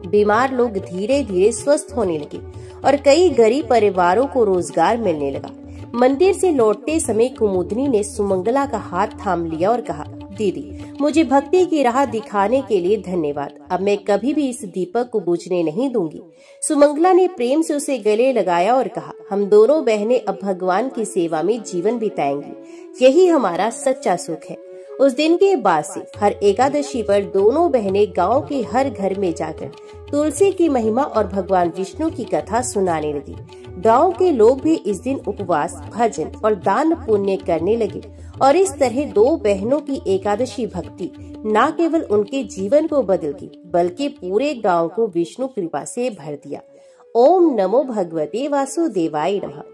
बीमार लोग धीरे धीरे स्वस्थ होने लगे और कई गरीब परिवारों को रोजगार मिलने लगा। मंदिर से लौटते समय कुमुदनी ने सुमंगला का हाथ थाम लिया और कहा, दीदी, मुझे भक्ति की राह दिखाने के लिए धन्यवाद। अब मैं कभी भी इस दीपक को बुझने नहीं दूंगी। सुमंगला ने प्रेम से उसे गले लगाया और कहा, हम दोनों बहनें अब भगवान की सेवा में जीवन बिताएंगी। यही हमारा सच्चा सुख है। उस दिन के बाद से हर एकादशी पर दोनों बहनें गांव के हर घर में जाकर तुलसी की महिमा और भगवान विष्णु की कथा सुनाने लगी। गांव के लोग भी इस दिन उपवास, भजन और दान पुण्य करने लगे और इस तरह दो बहनों की एकादशी भक्ति न केवल उनके जीवन को बदल दी, बल्कि पूरे गांव को विष्णु कृपा से भर दिया। ओम नमो भगवते वासुदेवाय नमः।